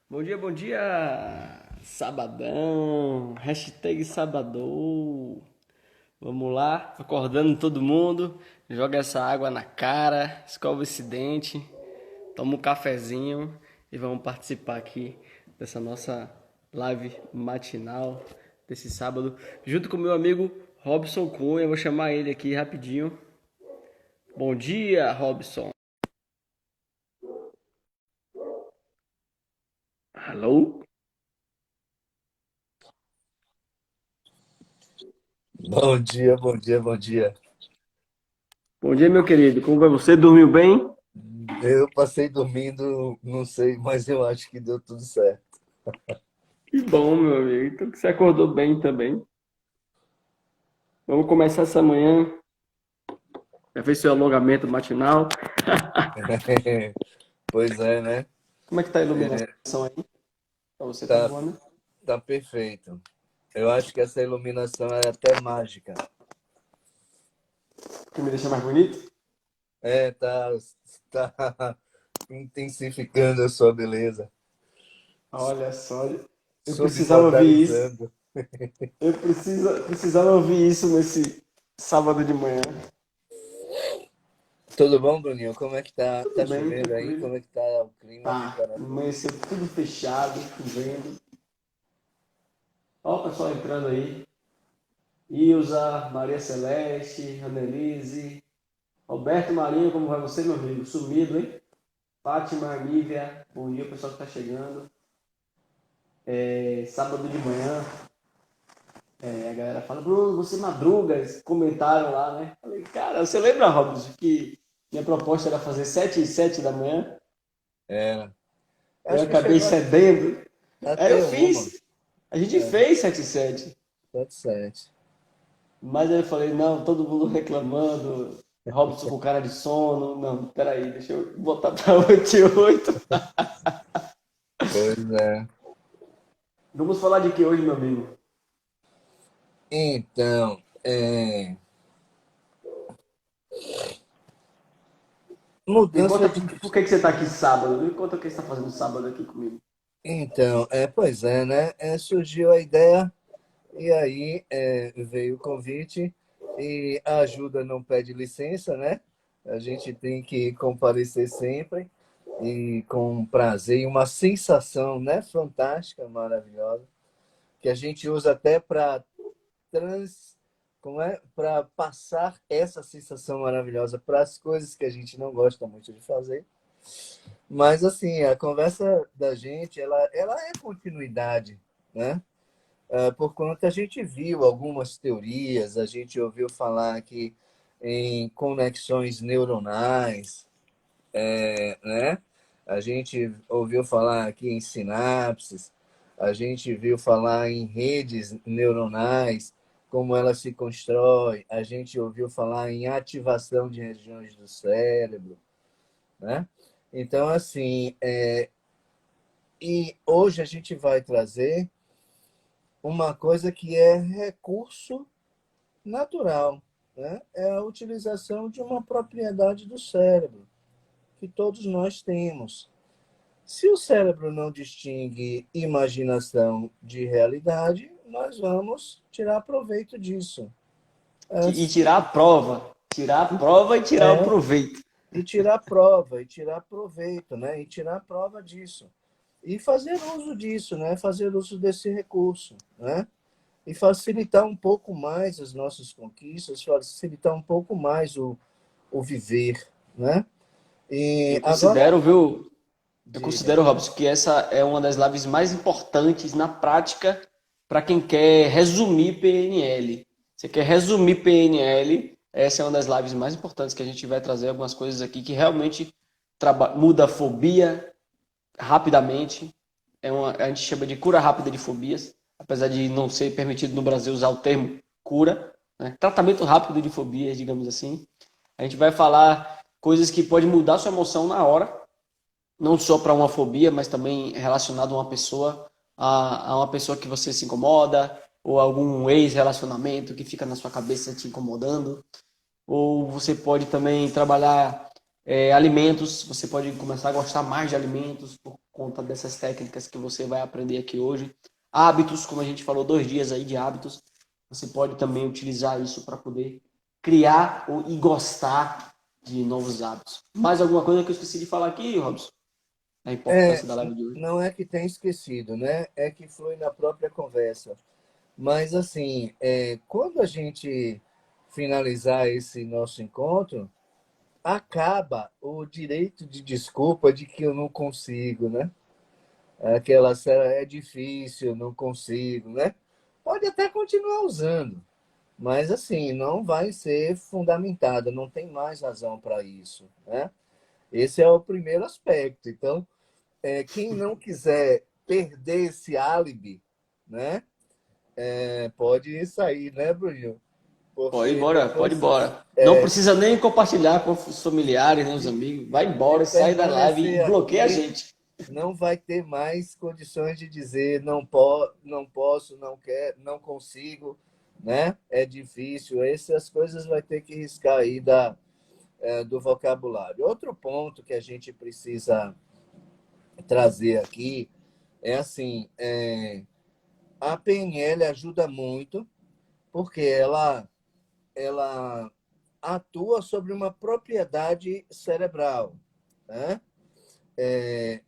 Bom dia, sabadão, hashtag sabadão. Vamos lá, acordando todo mundo, joga essa água na cara, escova esse dente, toma um cafezinho e vamos participar aqui dessa nossa live matinal desse sábado, junto com meu amigo Robson Cunha. Vou chamar ele aqui rapidinho. Bom dia, Robson. Alô? Bom dia, bom dia, bom dia. Bom dia, meu querido. Como vai você? Dormiu bem? Eu passei dormindo, não sei, mas eu acho que deu tudo certo. Que bom, meu amigo. Então que você acordou bem também. Vamos começar essa manhã. Já fez seu alongamento matinal. Pois é, né? Como é que tá a iluminação aí? Pra você tá Tá, boa, né? tá perfeito. Eu acho que essa iluminação é até mágica. Que me deixa mais bonito? É, tá intensificando a sua beleza, Olha só, eu precisava ouvir isso. subtotalizando. Precisava ouvir isso nesse sábado de manhã. Tudo bom, Bruninho? Como é que tá? Tudo Tá bem, chovendo aí? tranquilo. Como é que tá o clima, a Tá, temperatura? amanheceu tudo fechado, chovendo. Ó o pessoal entrando aí. Ilza, Maria Celeste, Annelise, Roberto Marinho, como vai você, meu amigo? Sumido, hein? Fátima, Nívia, bom dia, pessoal que está chegando. Sábado de manhã, a galera fala, Bruno, você madruga? Eles comentaram lá, né? Falei, cara, você lembra, Robson, que minha proposta era fazer 7 e 7 da manhã? É, Eu acho que acabei chegou cedendo. a Aí eu ter uma. fiz. A gente fez 7 e 7. 7. Mas aí eu falei, não, todo mundo reclamando. Robson com cara de sono. Não, peraí, deixa eu botar para 8 e 8. Pois é. Vamos falar de que hoje, meu amigo? Então, Me mudança conta de. por que você está aqui sábado. Me conta o que você está fazendo sábado aqui comigo. Então, pois é, né? Surgiu a ideia e aí veio o convite e a ajuda não pede licença, né? A gente tem que comparecer sempre e com prazer e uma sensação, né? Fantástica, maravilhosa, que a gente usa até para trans, como é? Para passar essa sensação maravilhosa para as coisas que a gente não gosta muito de fazer. Mas, assim, a conversa da gente, ela é continuidade, né? Por conta a gente viu algumas teorias, a gente ouviu falar aqui em conexões neuronais, né? A gente ouviu falar aqui em sinapses, a gente viu falar em redes neuronais, como ela se constrói, a gente ouviu falar em ativação de regiões do cérebro, né? Então, assim, e hoje a gente vai trazer uma coisa que é recurso natural, né? É a utilização de uma propriedade do cérebro, que todos nós temos. Se o cérebro não distingue imaginação de realidade, nós vamos tirar proveito disso. E Antes tirar a prova. Tirar a prova e tirar o é, proveito. e tirar prova, e tirar proveito, né? E tirar prova disso. E fazer uso disso, né? Fazer uso desse recurso, né? E facilitar um pouco mais as nossas conquistas, facilitar um pouco mais o viver, né? E Eu agora, considero, viu? Eu diga. considero, Robson, que essa é uma das lives mais importantes na prática para quem quer resumir PNL. Você quer resumir PNL? Essa é uma das lives mais importantes que a gente vai trazer algumas coisas aqui que realmente muda a fobia rapidamente. A gente chama de cura rápida de fobias, apesar de não ser permitido no Brasil usar o termo cura, né? Tratamento rápido de fobias, digamos assim. A gente vai falar coisas que podem mudar sua emoção na hora, não só para uma fobia, mas também relacionado a uma pessoa, a uma pessoa que você se incomoda, ou algum ex-relacionamento que fica na sua cabeça te incomodando. Ou você pode também trabalhar alimentos, você pode começar a gostar mais de alimentos por conta dessas técnicas que você vai aprender aqui hoje. Hábitos, como a gente falou, 2 dias aí de hábitos. Você pode também utilizar isso para poder criar e gostar de novos hábitos. Mais alguma coisa que eu esqueci de falar aqui, Robson? A importância da live de hoje. Não é que tem esquecido, né? É que flui na própria conversa. Mas, assim, quando a gente finalizar esse nosso encontro, acaba o direito de desculpa de que eu não consigo, né? Aquela série é difícil, não consigo, né? Pode até continuar usando, mas assim, não vai ser fundamentada, não tem mais razão para isso, né? Esse é o primeiro aspecto. Então, quem não quiser perder esse álibi, né? Pode sair, né, Bruno? Pode ir Porque embora, pode ir depois embora. Não precisa nem compartilhar com os familiares, nem os amigos. Vai de embora, sai da live e permanecer bloqueia a aqui, gente. não vai ter mais condições de dizer não posso, não quero, não consigo, né? É difícil. Essas coisas vai ter que riscar aí do vocabulário. Outro ponto que a gente precisa trazer aqui é assim, a PNL ajuda muito porque ela atua sobre uma propriedade cerebral, né?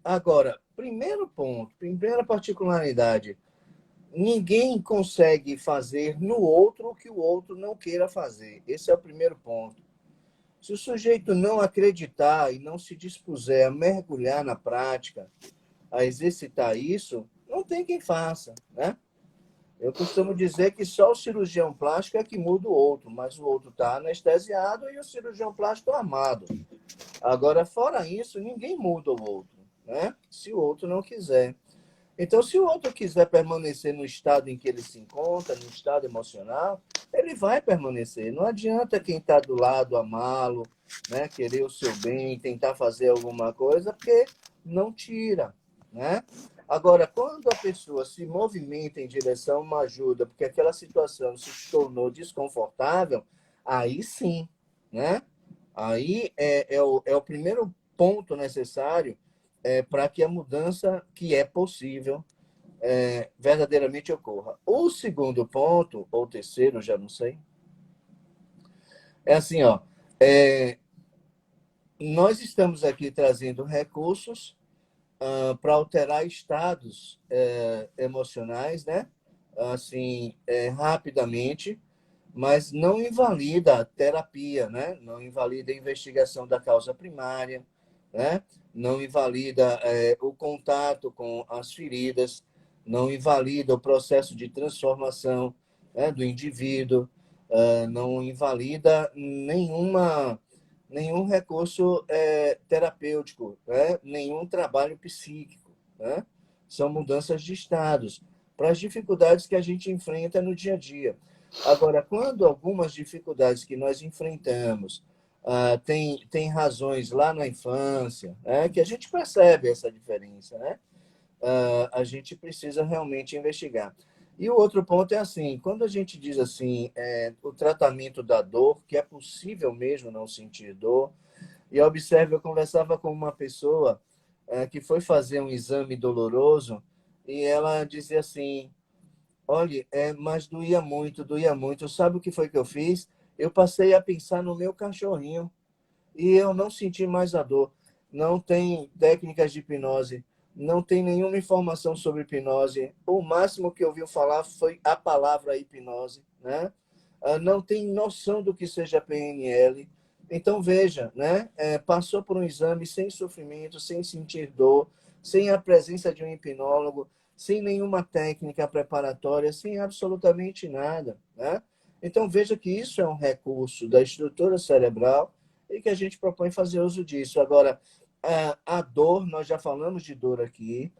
Agora, primeiro ponto, primeira particularidade, ninguém consegue fazer no outro o que o outro não queira fazer. Esse é o primeiro ponto. Se o sujeito não acreditar e não se dispuser a mergulhar na prática, a exercitar isso, não tem quem faça, né? Eu costumo dizer que só o cirurgião plástico é que muda o outro, mas o outro está anestesiado e o cirurgião plástico armado. Agora, fora isso, ninguém muda o outro, né? Se o outro não quiser. Então, se o outro quiser permanecer no estado em que ele se encontra, no estado emocional, ele vai permanecer. Não adianta quem está do lado amá-lo, né? Querer o seu bem, tentar fazer alguma coisa, porque não tira, né? Agora, quando a pessoa se movimenta em direção a uma ajuda, porque aquela situação se tornou desconfortável, aí sim, né? Aí é o primeiro ponto necessário para que a mudança que é possível verdadeiramente ocorra. O segundo ponto, ou terceiro, já não sei, é assim, ó, nós estamos aqui trazendo recursos para alterar estados emocionais, né? Assim, rapidamente, mas não invalida a terapia, né? Não invalida a investigação da causa primária, né? Não invalida o contato com as feridas, não invalida o processo de transformação, né, do indivíduo, não invalida nenhum recurso terapêutico, né? Nenhum trabalho psíquico, né? São mudanças de estados para as dificuldades que a gente enfrenta no dia a dia. Agora, quando algumas dificuldades que nós enfrentamos tem razões lá na infância, que a gente percebe essa diferença, né? A gente precisa realmente investigar. E o outro ponto é assim, quando a gente diz assim, o tratamento da dor, que é possível mesmo não sentir dor, e observe, eu conversava com uma pessoa que foi fazer um exame doloroso, e ela dizia assim, olha, mas doía muito, doía muito. Sabe o que foi que eu fiz? Eu passei a pensar no meu cachorrinho e eu não senti mais a dor. Não tem técnicas de hipnose, não tem nenhuma informação sobre hipnose. O máximo que eu ouvi falar foi a palavra hipnose, né? Não tem noção do que seja PNL. Então, veja, né? Passou por um exame sem sofrimento, sem sentir dor, sem a presença de um hipnólogo, sem nenhuma técnica preparatória, sem absolutamente nada, né? Então, veja que isso é um recurso da estrutura cerebral e que a gente propõe fazer uso disso. Agora, a dor, nós já falamos de dor aqui,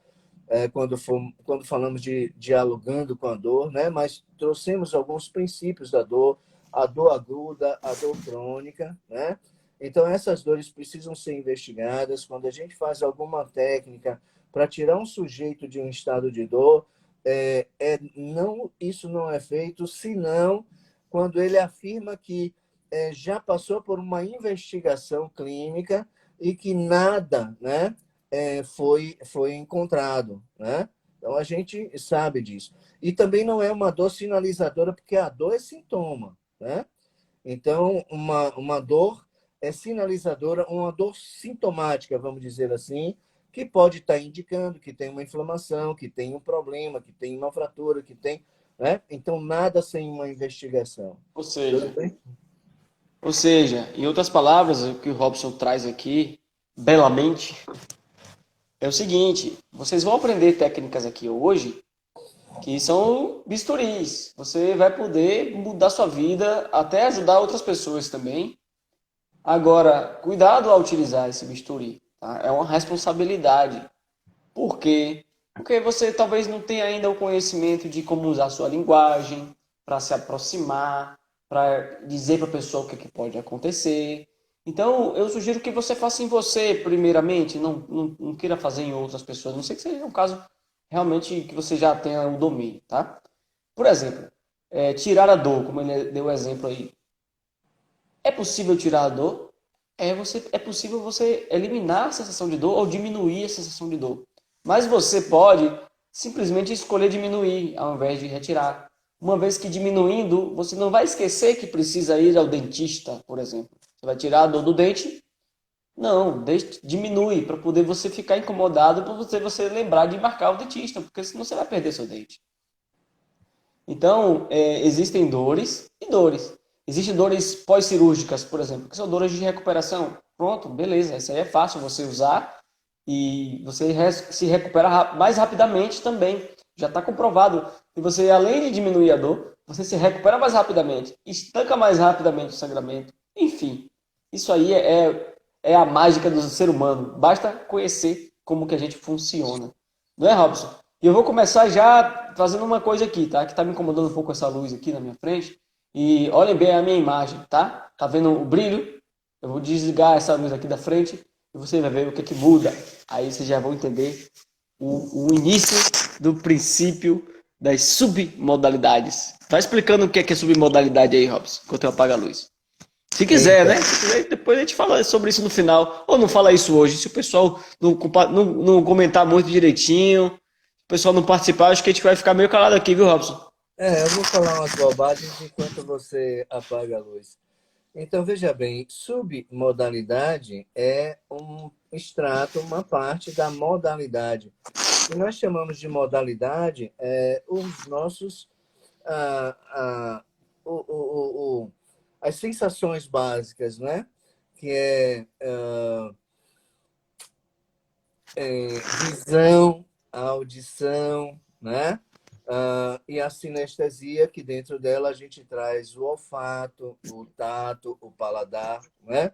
quando falamos de dialogando com a dor, né? Mas trouxemos alguns princípios da dor, a dor aguda, a dor crônica, né? Então, essas dores precisam ser investigadas. Quando a gente faz alguma técnica para tirar um sujeito de um estado de dor, isso não é feito senão quando ele afirma que já passou por uma investigação clínica e que nada, né, foi encontrado, né? Então a gente sabe disso. E também não é uma dor sinalizadora, porque a dor é sintoma, né? Então, uma dor é sinalizadora, uma dor sintomática, vamos dizer assim, que pode estar indicando que tem uma inflamação, que tem um problema, que tem uma fratura, que tem, né? Então, nada sem uma investigação. Ou Tudo seja, bem? em outras palavras, o que o Robson traz aqui, belamente, é o seguinte: vocês vão aprender técnicas aqui hoje que são bisturis. Você vai poder mudar sua vida, até ajudar outras pessoas também. Agora, cuidado ao utilizar esse bisturi, tá? É uma responsabilidade. Por quê? Porque você talvez não tenha ainda o conhecimento de como usar sua linguagem para se aproximar, para dizer para a pessoa o que, que pode acontecer. Então, eu sugiro que você faça em você, primeiramente, não queira fazer em outras pessoas, a não sei que seja um caso realmente que você já tenha o domínio, tá? Por exemplo, tirar a dor, como ele deu o exemplo aí. É possível tirar a dor? É possível você eliminar a sensação de dor ou diminuir a sensação de dor. Mas você pode simplesmente escolher diminuir ao invés de retirar. Uma vez que diminuindo, você não vai esquecer que precisa ir ao dentista, por exemplo. Você vai tirar a dor do dente? Não, diminui para poder você ficar incomodado, para você lembrar de marcar o dentista, porque senão você vai perder seu dente. Então, existem dores e dores. Existem dores pós-cirúrgicas, por exemplo, que são dores de recuperação. Pronto, beleza, isso aí é fácil você usar e você se recupera mais rapidamente também. Já está comprovado que você, além de diminuir a dor, você se recupera mais rapidamente, estanca mais rapidamente o sangramento. Enfim, isso aí é a mágica do ser humano. Basta conhecer como que a gente funciona. Não é, Robson? E eu vou começar já fazendo uma coisa aqui, tá? Que tá me incomodando um pouco essa luz aqui na minha frente. E olhem bem a minha imagem, tá? Tá vendo o brilho? Eu vou desligar essa luz aqui da frente e você vai ver o que que muda. Aí vocês já vão entender o início do princípio das submodalidades. Vai explicando o que é submodalidade aí, Robson, enquanto eu apago a luz. Se quiser, né? Então, Se quiser, depois a gente fala sobre isso no final. Ou não fala isso hoje. Se o pessoal não comentar muito direitinho, o pessoal não participar, acho que a gente vai ficar meio calado aqui, viu, Robson? eu vou falar umas bobagens enquanto você apaga a luz. Então, veja bem, submodalidade é um extrato, uma parte da modalidade. E nós chamamos de modalidade os nossos, ah, ah, o, o, o, as sensações básicas, né? Que visão, audição, né? E a sinestesia, que dentro dela a gente traz o olfato, o tato, o paladar, né?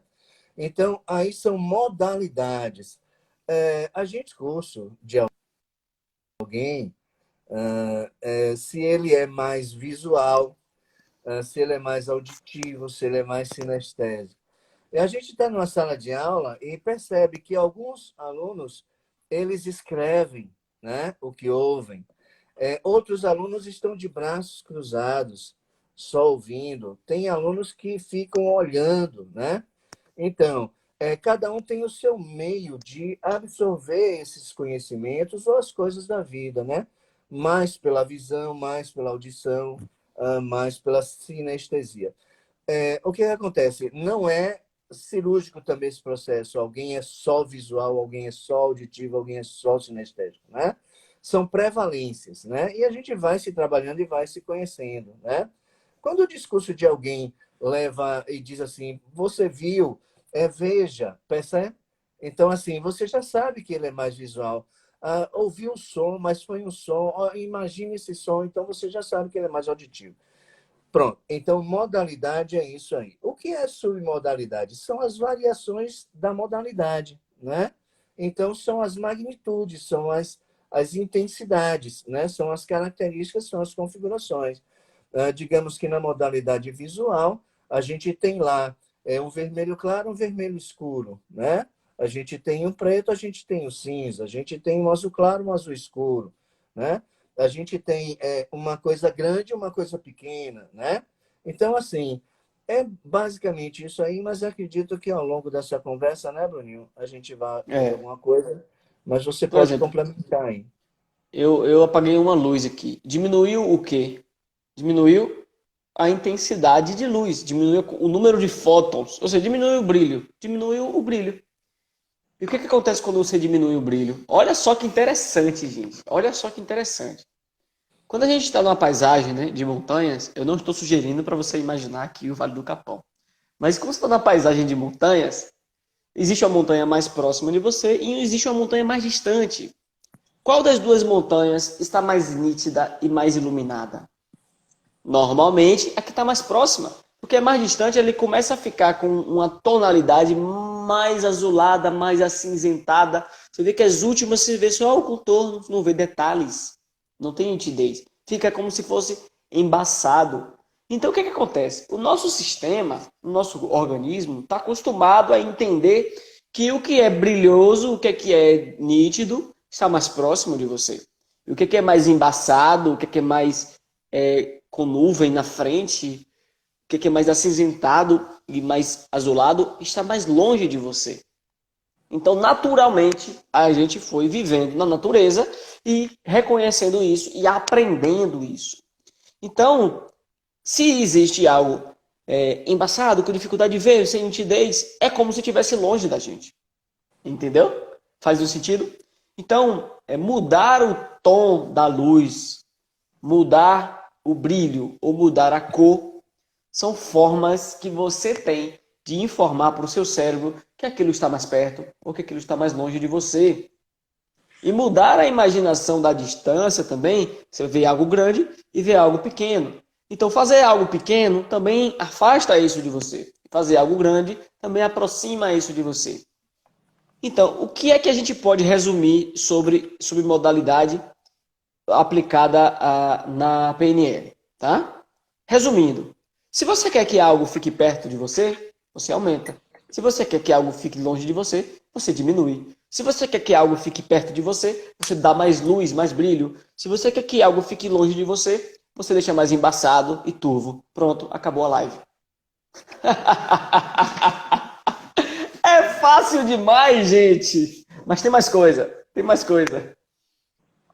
Então, aí são modalidades. A gente curso de alguém, se ele é mais visual, se ele é mais auditivo, se ele é mais sinestésico. E a gente está numa sala de aula e percebe que alguns alunos, eles escrevem, né, o que ouvem. Outros alunos estão de braços cruzados, só ouvindo. Tem alunos que ficam olhando, né? Então, cada um tem o seu meio de absorver esses conhecimentos ou as coisas da vida, né? Mais pela visão, mais pela audição, mais pela sinestesia. O que acontece? Não é cirúrgico também esse processo. Alguém é só visual, alguém é só auditivo, alguém é só sinestésico, né? São prevalências, né? E a gente vai se trabalhando e vai se conhecendo, né? Quando o discurso de alguém leva e diz assim, você viu, veja, percebe? Então, assim, você já sabe que ele é mais visual. Ouviu o som, mas foi um som, imagine esse som, então você já sabe que ele é mais auditivo. Pronto. Então, modalidade é isso aí. O que é submodalidade? São as variações da modalidade, né? Então, são as magnitudes, são as intensidades, né? São as características, são as configurações. Digamos que na modalidade visual, a gente tem lá um vermelho claro, um vermelho escuro, né? A gente tem um preto, a gente tem o cinza, a gente tem um azul claro, um azul escuro, né? A gente tem uma coisa grande e uma coisa pequena, né? Então, assim, é basicamente isso aí, mas acredito que ao longo dessa conversa, né, Bruninho, a gente vai ver É. alguma coisa mas você Por pode exemplo, complementar aí. eu apaguei uma luz aqui. Diminuiu o quê? Diminuiu a intensidade de luz, diminuiu o número de fótons, ou seja, diminuiu o brilho. Diminuiu o brilho. E o que que acontece quando você diminui o brilho? Olha só que interessante, gente. Olha só que interessante. Quando a gente está numa paisagem, né, de montanhas, eu não estou sugerindo para você imaginar aqui o Vale do Capão. Mas quando você está na paisagem de montanhas, existe uma montanha mais próxima de você e existe uma montanha mais distante. Qual das duas montanhas está mais nítida e mais iluminada? Normalmente, a que está mais próxima. Porque é mais distante, ele começa a ficar com uma tonalidade mais azulada, mais acinzentada. Você vê que as últimas se vê só o contorno, não vê detalhes. Não tem nitidez. Fica como se fosse embaçado. Então, o que acontece? O nosso sistema, o nosso organismo, está acostumado a entender que o que é brilhoso, o que é nítido, está mais próximo de você. E o que é mais embaçado, o que é mais com nuvem na frente, o que é mais acinzentado e mais azulado, está mais longe de você. Então, naturalmente, a gente foi vivendo na natureza e reconhecendo isso e aprendendo isso. Então, se existe algo embaçado, com dificuldade de ver, sem nitidez, é como se estivesse longe da gente. Entendeu? Faz um sentido? Então, mudar o tom da luz, mudar o brilho ou mudar a cor são formas que você tem de informar para o seu cérebro que aquilo está mais perto ou que aquilo está mais longe de você. E mudar a imaginação da distância também, você vê algo grande e vê algo pequeno. Então, fazer algo pequeno também afasta isso de você. Fazer algo grande também aproxima isso de você. Então, o que é que a gente pode resumir sobre modalidade aplicada na PNL, tá? Resumindo, se você quer que algo fique perto de você, você aumenta. Se você quer que algo fique longe de você, você diminui. Se você quer que algo fique perto de você, você dá mais luz, mais brilho. Se você quer que algo fique longe de você, você deixa mais embaçado e turvo. Pronto, acabou a live. É fácil demais, gente. Mas tem mais coisa. Tem mais coisa.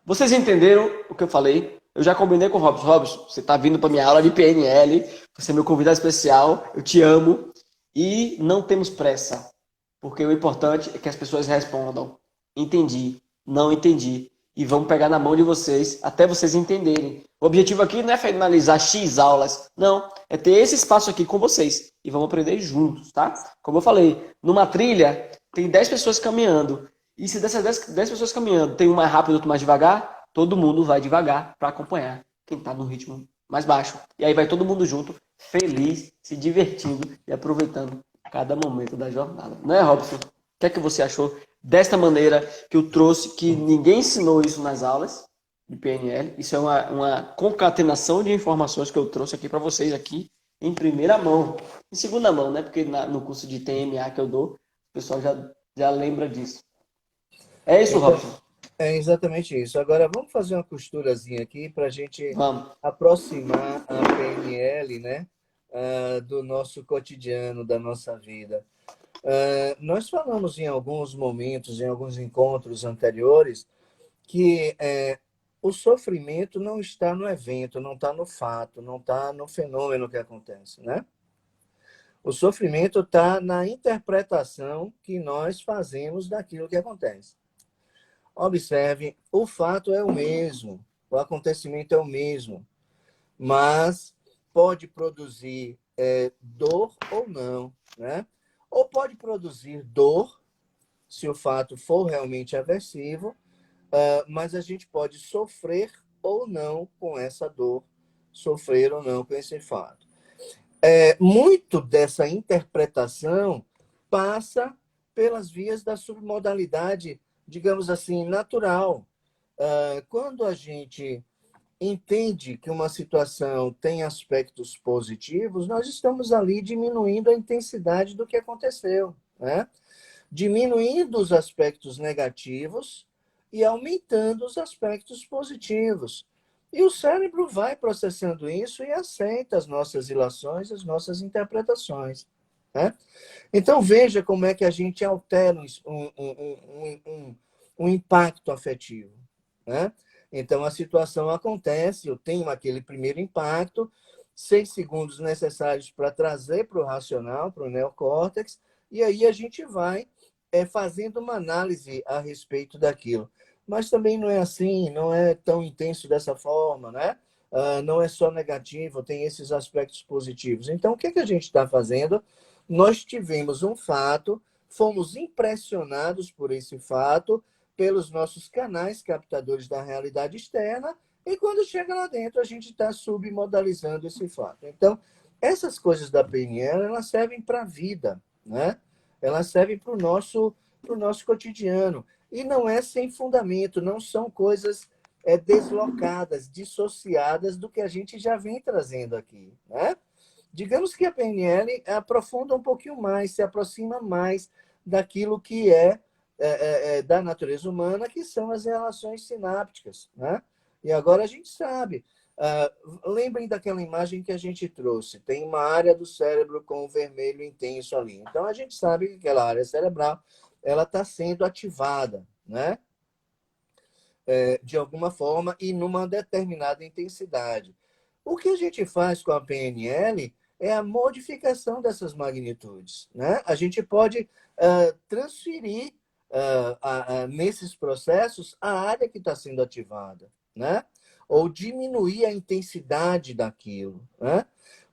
Vocês entenderam o que eu falei? Eu já combinei com o Robson. Robson, você está vindo para minha aula de PNL. Você é meu convidado especial. Eu te amo. E não temos pressa. Porque o importante é que as pessoas respondam. Entendi. Não entendi. E vamos pegar na mão de vocês até vocês entenderem. O objetivo aqui não é finalizar X aulas. Não. É ter esse espaço aqui com vocês. E vamos aprender juntos, tá? Como eu falei, numa trilha tem 10 pessoas caminhando. E se dessas 10 pessoas caminhando, tem um mais rápido, outro mais devagar, todo mundo vai devagar para acompanhar quem está no ritmo mais baixo. E aí vai todo mundo junto, feliz, se divertindo e aproveitando cada momento da jornada. Não é, Robson? O que é que você achou desta maneira que eu trouxe, que ninguém ensinou isso nas aulas de PNL? Isso é uma concatenação de informações que eu trouxe aqui para vocês aqui em primeira mão. Em segunda mão, né? Porque no curso de TMA que eu dou, o pessoal já lembra disso. É isso, Então, Robson. é exatamente isso. Agora, vamos fazer uma costurazinha aqui para a gente Vamos. aproximar a PNL, né, do nosso cotidiano, da nossa vida. Nós falamos em alguns momentos, em alguns encontros anteriores, que o sofrimento não está no evento, não está no fato, não está no fenômeno que acontece, né? O sofrimento está na interpretação que nós fazemos daquilo que acontece. Observe, o fato é o mesmo, o acontecimento é o mesmo, mas pode produzir dor ou não, né? Ou pode produzir dor, se o fato for realmente aversivo, mas a gente pode sofrer ou não com essa dor, sofrer ou não com esse fato. Muito dessa interpretação passa pelas vias da submodalidade, digamos assim, natural. Quando a gente entende que uma situação tem aspectos positivos, nós estamos ali diminuindo a intensidade do que aconteceu, né? Diminuindo os aspectos negativos e aumentando os aspectos positivos. E o cérebro vai processando isso e aceita as nossas ilações, as nossas interpretações, né? Então, veja como é que a gente altera um impacto afetivo, né? Então, a situação acontece, eu tenho aquele primeiro impacto, 6 segundos necessários para trazer para o racional, para o neocórtex, e aí a gente vai fazendo uma análise a respeito daquilo. Mas também não é assim, não é tão intenso dessa forma, né? Não é só negativo, tem esses aspectos positivos. Então, o que a gente está fazendo? Nós tivemos um fato, fomos impressionados por esse fato, pelos nossos canais captadores da realidade externa, e quando chega lá dentro, a gente está submodalizando esse fato. Então, essas coisas da PNL, elas servem para a vida, né? Elas servem para o nosso cotidiano. E não é sem fundamento, não são coisas deslocadas, dissociadas do que a gente já vem trazendo aqui, né? Digamos que a PNL aprofunda um pouquinho mais, se aproxima mais daquilo que da natureza humana, que são as relações sinápticas, né? E agora a gente sabe. Lembrem daquela imagem que a gente trouxe. Tem uma área do cérebro com o vermelho intenso ali. Então a gente sabe que aquela área cerebral ela está sendo ativada, né? De alguma forma e numa determinada intensidade. O que a gente faz com a PNL é a modificação dessas magnitudes, né? A gente pode transferir nesses processos a área que está sendo ativada, né? Ou diminuir a intensidade daquilo, né?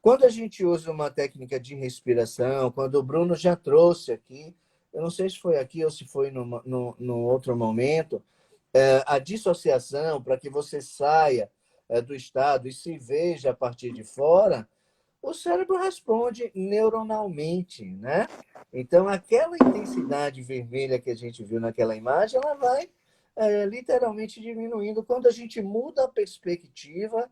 Quando a gente usa uma técnica de respiração, quando o Bruno já trouxe aqui, eu não sei se foi aqui ou se foi no outro momento, a dissociação, para que você saia do estado e se veja a partir de fora, o cérebro responde neuronalmente, né? Então, aquela intensidade vermelha que a gente viu naquela imagem, ela vai literalmente diminuindo quando a gente muda a perspectiva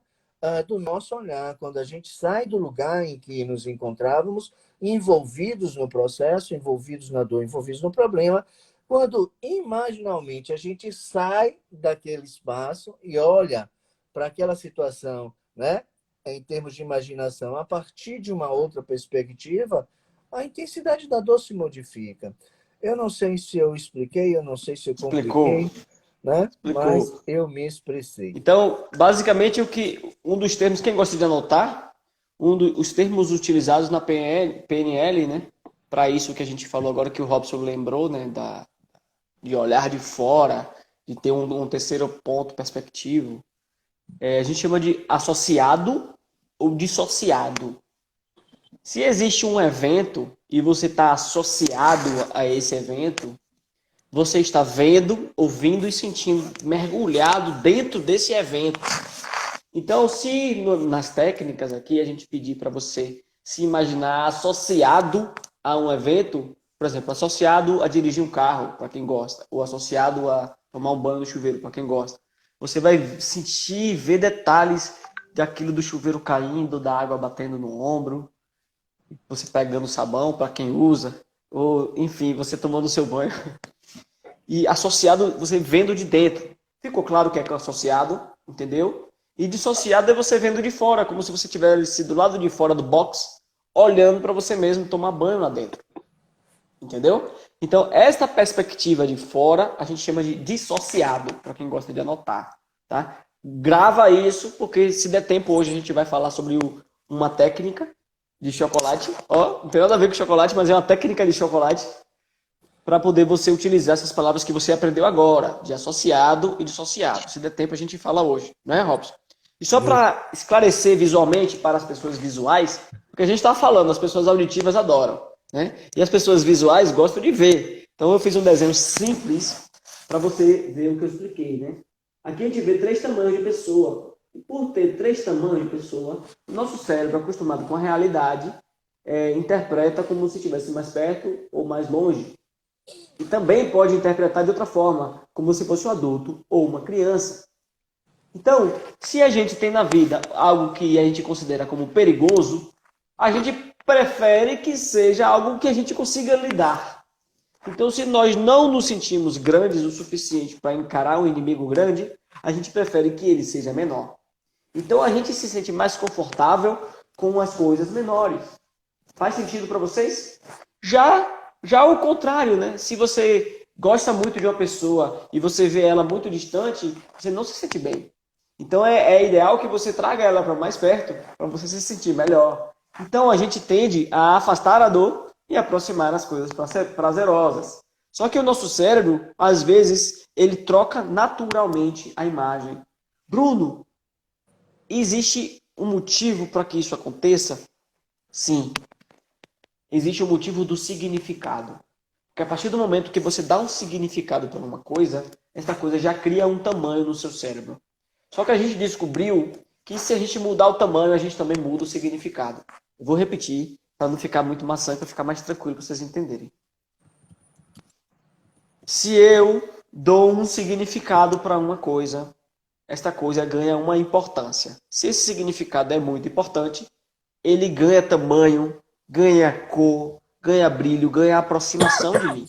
do nosso olhar, quando a gente sai do lugar em que nos encontrávamos, envolvidos no processo, envolvidos na dor, envolvidos no problema, quando imaginalmente a gente sai daquele espaço e olha para aquela situação, né? Em termos de imaginação, a partir de uma outra perspectiva, a intensidade da dor se modifica. Eu não sei se eu expliquei, eu não sei se eu Explicou, compliquei, né? Mas explicou. eu me expressei. Então, basicamente, um dos termos, quem gosta de anotar, os termos utilizados na PNL, né? Para isso que a gente falou agora, que o Robson lembrou, né? De olhar de fora, de ter um terceiro ponto perspectivo. A gente chama de associado ou dissociado. Se existe um evento e você está associado a esse evento, você está vendo, ouvindo e sentindo, mergulhado dentro desse evento. Então, se nas técnicas aqui a gente pedir para você se imaginar associado a um evento, por exemplo, associado a dirigir um carro, para quem gosta, ou associado a tomar um banho no chuveiro, para quem gosta, você vai sentir, ver detalhes daquilo do chuveiro caindo, da água batendo no ombro, você pegando sabão para quem usa, ou enfim, você tomando seu banho. E associado, você vendo de dentro. Ficou claro o que é associado, entendeu? E dissociado é você vendo de fora, como se você tivesse do lado de fora do box, olhando para você mesmo tomar banho lá dentro. Entendeu? Então, esta perspectiva de fora, a gente chama de dissociado, para quem gosta de anotar. Tá? Grava isso, porque se der tempo hoje a gente vai falar sobre uma técnica de chocolate. Ó, não tem nada a ver com chocolate, mas é uma técnica de chocolate para poder você utilizar essas palavras que você aprendeu agora, de associado e dissociado. Se der tempo, a gente fala hoje, né, Robson? E só para esclarecer visualmente para as pessoas visuais, porque a gente está falando, as pessoas auditivas adoram, né? E as pessoas visuais gostam de ver. Então eu fiz um desenho simples para você ver o que eu expliquei, né? Aqui a gente vê 3 tamanhos de pessoa. E por ter 3 tamanhos de pessoa, o nosso cérebro, acostumado com a realidade, interpreta como se estivesse mais perto ou mais longe. E também pode interpretar de outra forma, como se fosse um adulto ou uma criança. Então, se a gente tem na vida algo que a gente considera como perigoso, a gente prefere que seja algo que a gente consiga lidar. Então, se nós não nos sentimos grandes o suficiente para encarar um inimigo grande, a gente prefere que ele seja menor. Então, a gente se sente mais confortável com as coisas menores. Faz sentido para vocês? Já o contrário, né? Se você gosta muito de uma pessoa e você vê ela muito distante, você não se sente bem. Então é ideal que você traga ela para mais perto, para você se sentir melhor. Então a gente tende a afastar a dor e aproximar as coisas prazerosas. Só que o nosso cérebro, às vezes, ele troca naturalmente a imagem. Bruno, existe um motivo para que isso aconteça? Sim, existe o motivo do significado. Porque a partir do momento que você dá um significado para uma coisa, essa coisa já cria um tamanho no seu cérebro. Só que a gente descobriu que se a gente mudar o tamanho, a gente também muda o significado. Eu vou repetir para não ficar muito maçante, para ficar mais tranquilo para vocês entenderem. Se eu dou um significado para uma coisa, esta coisa ganha uma importância. Se esse significado é muito importante, ele ganha tamanho, ganha cor, ganha brilho, ganha aproximação de mim.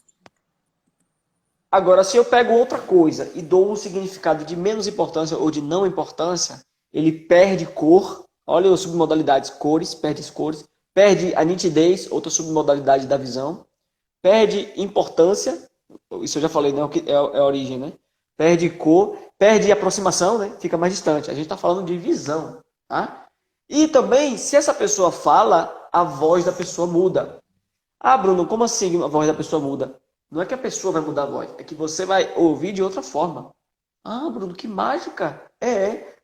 Agora, se eu pego outra coisa e dou um significado de menos importância ou de não importância, ele perde cor. Olha as submodalidades, cores, perde as cores, perde a nitidez, outra submodalidade da visão, perde importância, isso eu já falei, né? É a origem, né? Perde cor, perde aproximação, né? Fica mais distante. A gente está falando de visão, tá? E também, se essa pessoa fala, a voz da pessoa muda. Ah, Bruno, como assim a voz da pessoa muda? Não é que a pessoa vai mudar a voz, é que você vai ouvir de outra forma. Ah, Bruno, que mágica!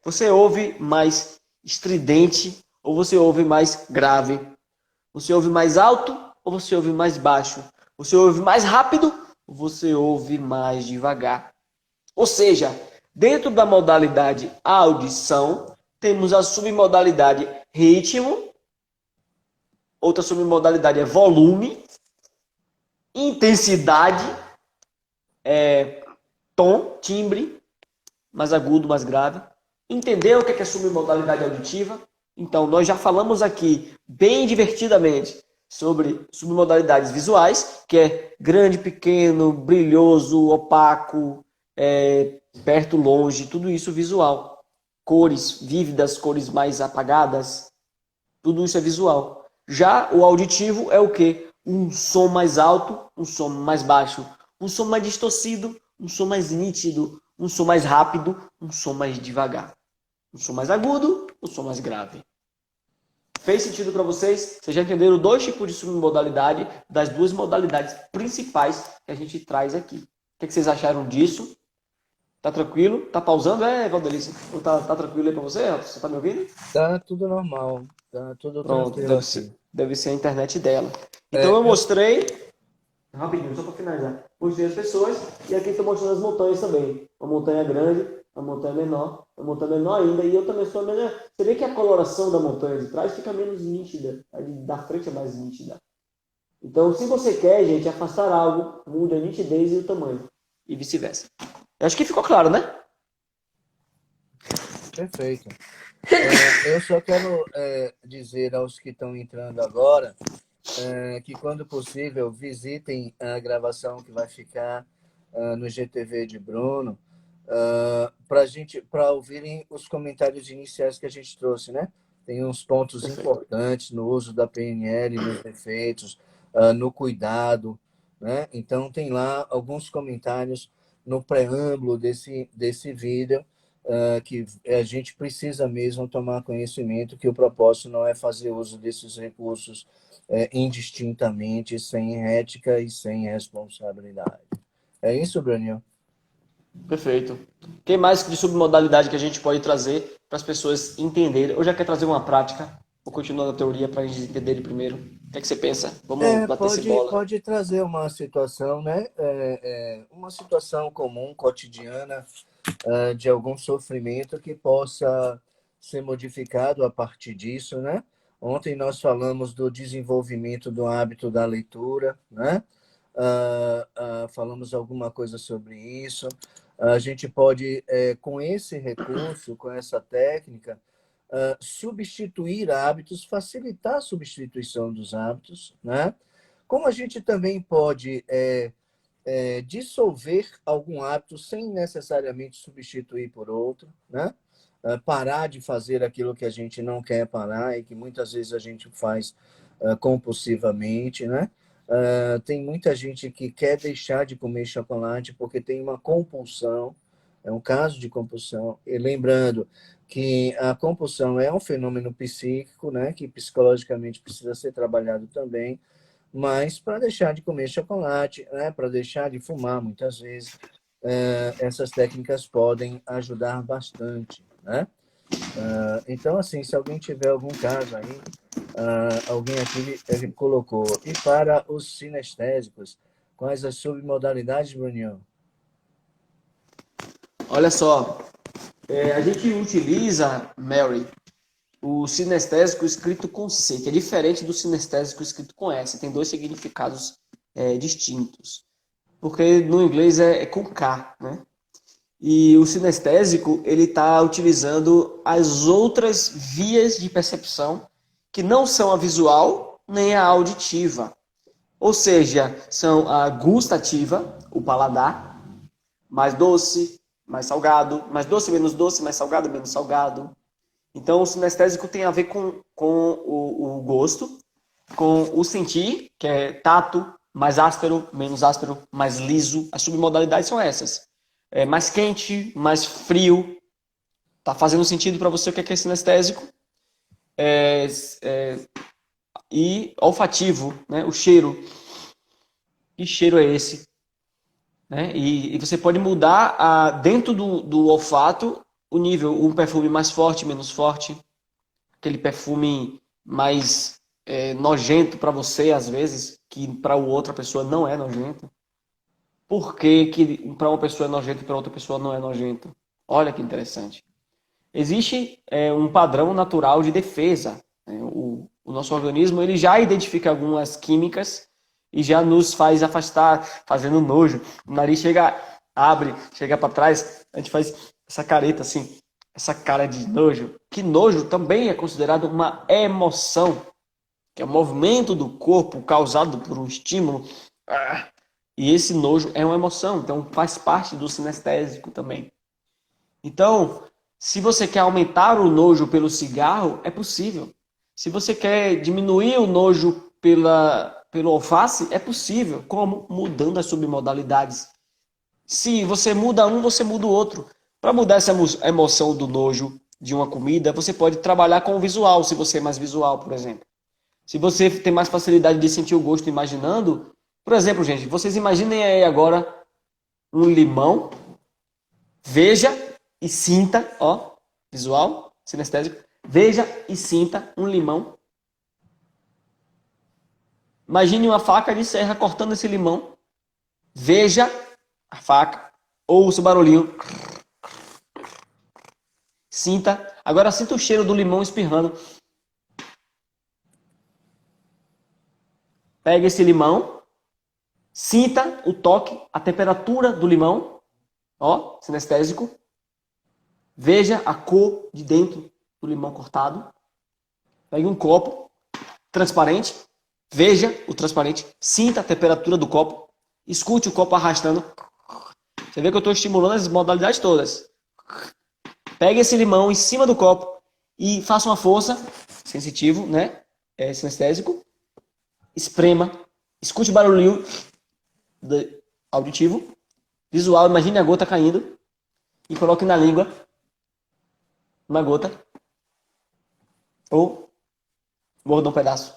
Você ouve mais estridente ou você ouve mais grave? Você ouve mais alto ou você ouve mais baixo? Você ouve mais rápido ou você ouve mais devagar? Ou seja, dentro da modalidade audição, temos a submodalidade ritmo, outra submodalidade é volume, intensidade, tom, timbre, mais agudo, mais grave. Entendeu o que é submodalidade auditiva? Então, nós já falamos aqui, bem divertidamente, sobre submodalidades visuais, que é grande, pequeno, brilhoso, opaco, perto, longe, tudo isso visual. Cores vívidas, cores mais apagadas, tudo isso é visual. Já o auditivo é o quê? Um som mais alto, um som mais baixo, um som mais distorcido, um som mais nítido, um som mais rápido, um som mais devagar. Um som mais agudo, um som mais grave. Fez sentido para vocês? Vocês já entenderam dois tipos de submodalidade das duas modalidades principais que a gente traz aqui. O que vocês acharam disso? Tá tranquilo? Tá pausando, Valdelice? Ou tá tranquilo aí para você? Você tá me ouvindo? Tá tudo normal, tá tudo Pronto, tranquilo aqui. deve ser a internet dela. Então É, eu mostrei, rapidinho, só para finalizar. Mostrei as pessoas e aqui estou mostrando as montanhas também. Uma montanha grande, uma montanha menor, uma montanha menor ainda. E eu também sou a menor. Você vê que a coloração da montanha de trás fica menos nítida. A da frente é mais nítida. Então, se você quer, gente, afastar algo, muda a nitidez e o tamanho. E vice-versa. Acho que ficou claro, né? perfeito. Eu só quero dizer aos que estão entrando agora que, quando possível, visitem a gravação que vai ficar no GTV de Bruno, para ouvirem os comentários iniciais que a gente trouxe, né? Tem uns pontos Perfeito. importantes no uso da PNL, nos efeitos, no cuidado, né? Então, tem lá alguns comentários no preâmbulo desse vídeo, que a gente precisa mesmo tomar conhecimento que o propósito não é fazer uso desses recursos indistintamente, sem ética e sem responsabilidade. É isso, Bruninho? Perfeito. Quem mais de submodalidade que a gente pode trazer para as pessoas entenderem? Ou já quer trazer uma prática? Ou continuar na teoria para a gente entender primeiro? O que é que você pensa? Vamos bater essa bola. Pode trazer uma situação, né? Uma situação comum, cotidiana, de algum sofrimento que possa ser modificado a partir disso, né? Ontem nós falamos do desenvolvimento do hábito da leitura, né? Falamos alguma coisa sobre isso. A gente pode, com esse recurso, com essa técnica, substituir hábitos, facilitar a substituição dos hábitos, né? Como a gente também pode dissolver algum hábito sem necessariamente substituir por outro, né? Parar de fazer aquilo que a gente não quer parar e que muitas vezes a gente faz compulsivamente, né? Tem muita gente que quer deixar de comer chocolate porque tem uma compulsão, é um caso de compulsão. E lembrando que a compulsão é um fenômeno psíquico, né, que psicologicamente precisa ser trabalhado também, mas para deixar de comer chocolate, né, para deixar de fumar, muitas vezes, essas técnicas podem ajudar bastante, né? Então, assim, se alguém tiver algum caso aí, alguém aqui ele colocou. E para os sinestésicos, quais as submodalidades, Brunião? Olha só, a gente utiliza, Mary, o sinestésico escrito com C, que é diferente do sinestésico escrito com S. Tem dois significados distintos. Porque no inglês é com K, né? E o sinestésico, ele está utilizando as outras vias de percepção que não são a visual nem a auditiva. Ou seja, são a gustativa, o paladar, mais doce, mais doce, menos doce, mais salgado, menos salgado. Então, o sinestésico tem a ver com o gosto, com o sentir, que é tato, mais áspero, menos áspero, mais liso. As submodalidades são essas. Mais quente, mais frio. Tá fazendo sentido para você o que é sinestésico? É, é, e olfativo, né? O cheiro. Que cheiro é esse? Né? E você pode mudar dentro do olfato o nível. Um perfume mais forte, menos forte. Aquele perfume mais nojento para você, às vezes, que para outra pessoa não é nojento. Por que, que para uma pessoa é nojento e para outra pessoa não é nojento? Olha que interessante. Existe um padrão natural de defesa. Né? O nosso organismo ele já identifica algumas químicas e já nos faz afastar, fazendo nojo. O nariz chega, abre, chega para trás, a gente faz essa careta assim, essa cara de nojo. Que nojo também é considerado uma emoção, que é o movimento do corpo causado por um estímulo. E esse nojo é uma emoção, então faz parte do sinestésico também. Então, se você quer aumentar o nojo pelo cigarro, é possível. Se você quer diminuir o nojo pelo alface, é possível. Como? Mudando as submodalidades. Se você muda um, você muda o outro. Para mudar essa emoção do nojo de uma comida, você pode trabalhar com o visual, se você é mais visual, por exemplo. Se você tem mais facilidade de sentir o gosto imaginando, por exemplo, gente, vocês imaginem aí agora um limão, veja e sinta, ó, visual, sinestésico, veja e sinta um limão. Imagine uma faca de serra cortando esse limão. Veja a faca, ouça o barulhinho, sinta. Agora sinta o cheiro do limão espirrando. Pega esse limão, sinta o toque, a temperatura do limão, ó, sinestésico. Veja a cor de dentro do limão cortado. Pegue um copo transparente, veja o transparente, sinta a temperatura do copo, escute o copo arrastando. Você vê que eu estou estimulando as modalidades todas. Pegue esse limão em cima do copo e faça uma força, sensitivo, né? Sinestésico. Esprema, escute o barulho auditivo, visual, imagine a gota caindo e coloque na língua uma gota ou morda um pedaço.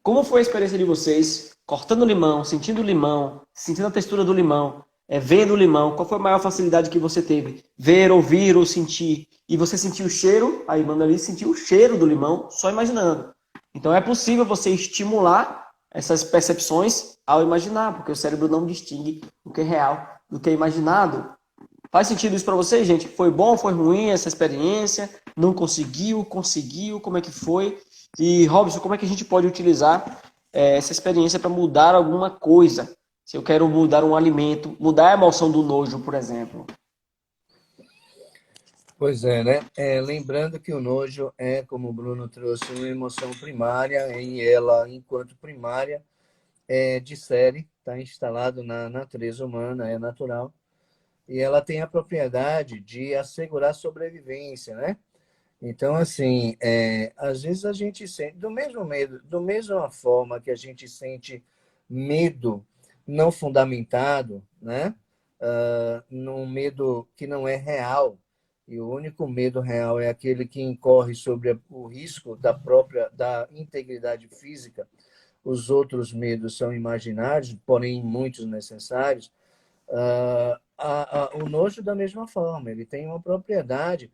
Como foi a experiência de vocês cortando o limão, sentindo o limão, sentindo a textura do limão, vendo o limão? Qual foi a maior facilidade que você teve? Ver, ouvir ou sentir? E você sentiu o cheiro, aí manda ali sentiu o cheiro do limão só imaginando. Então é possível você estimular essas percepções ao imaginar, porque o cérebro não distingue o que é real do que é imaginado. Faz sentido isso para vocês, gente? Foi bom, foi ruim essa experiência? Não conseguiu? Conseguiu? Como é que foi? E, Robson, como é que a gente pode utilizar essa experiência para mudar alguma coisa? Se eu quero mudar um alimento, mudar a emoção do nojo, por exemplo. Pois é, né? Lembrando que o nojo é, como o Bruno trouxe, uma emoção primária, e ela, enquanto primária, de série, está instalado na natureza humana, é natural, e ela tem a propriedade de assegurar sobrevivência, né? Então, assim, às vezes a gente sente, do mesmo medo, da mesma forma que a gente sente medo não fundamentado, né? Num medo que não é real, e o único medo real é aquele que incorre sobre o risco da integridade física. Os outros medos são imaginários, porém muitos necessários. O nojo, da mesma forma, ele tem uma propriedade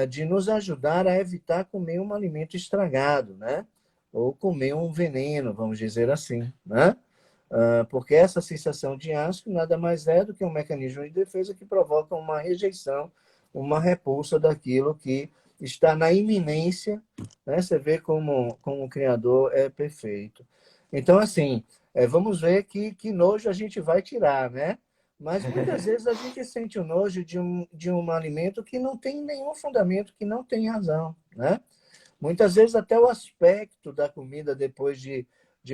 de nos ajudar a evitar comer um alimento estragado, né? Ou comer um veneno, vamos dizer assim, né? Porque essa sensação de asco nada mais é do que um mecanismo de defesa que provoca uma rejeição, uma repulsa daquilo que está na iminência, né? Você vê como o Criador é perfeito. Então, assim, vamos ver que nojo a gente vai tirar, né? Mas muitas vezes a gente sente o nojo de um alimento que não tem nenhum fundamento, que não tem razão, né? Muitas vezes até o aspecto da comida depois de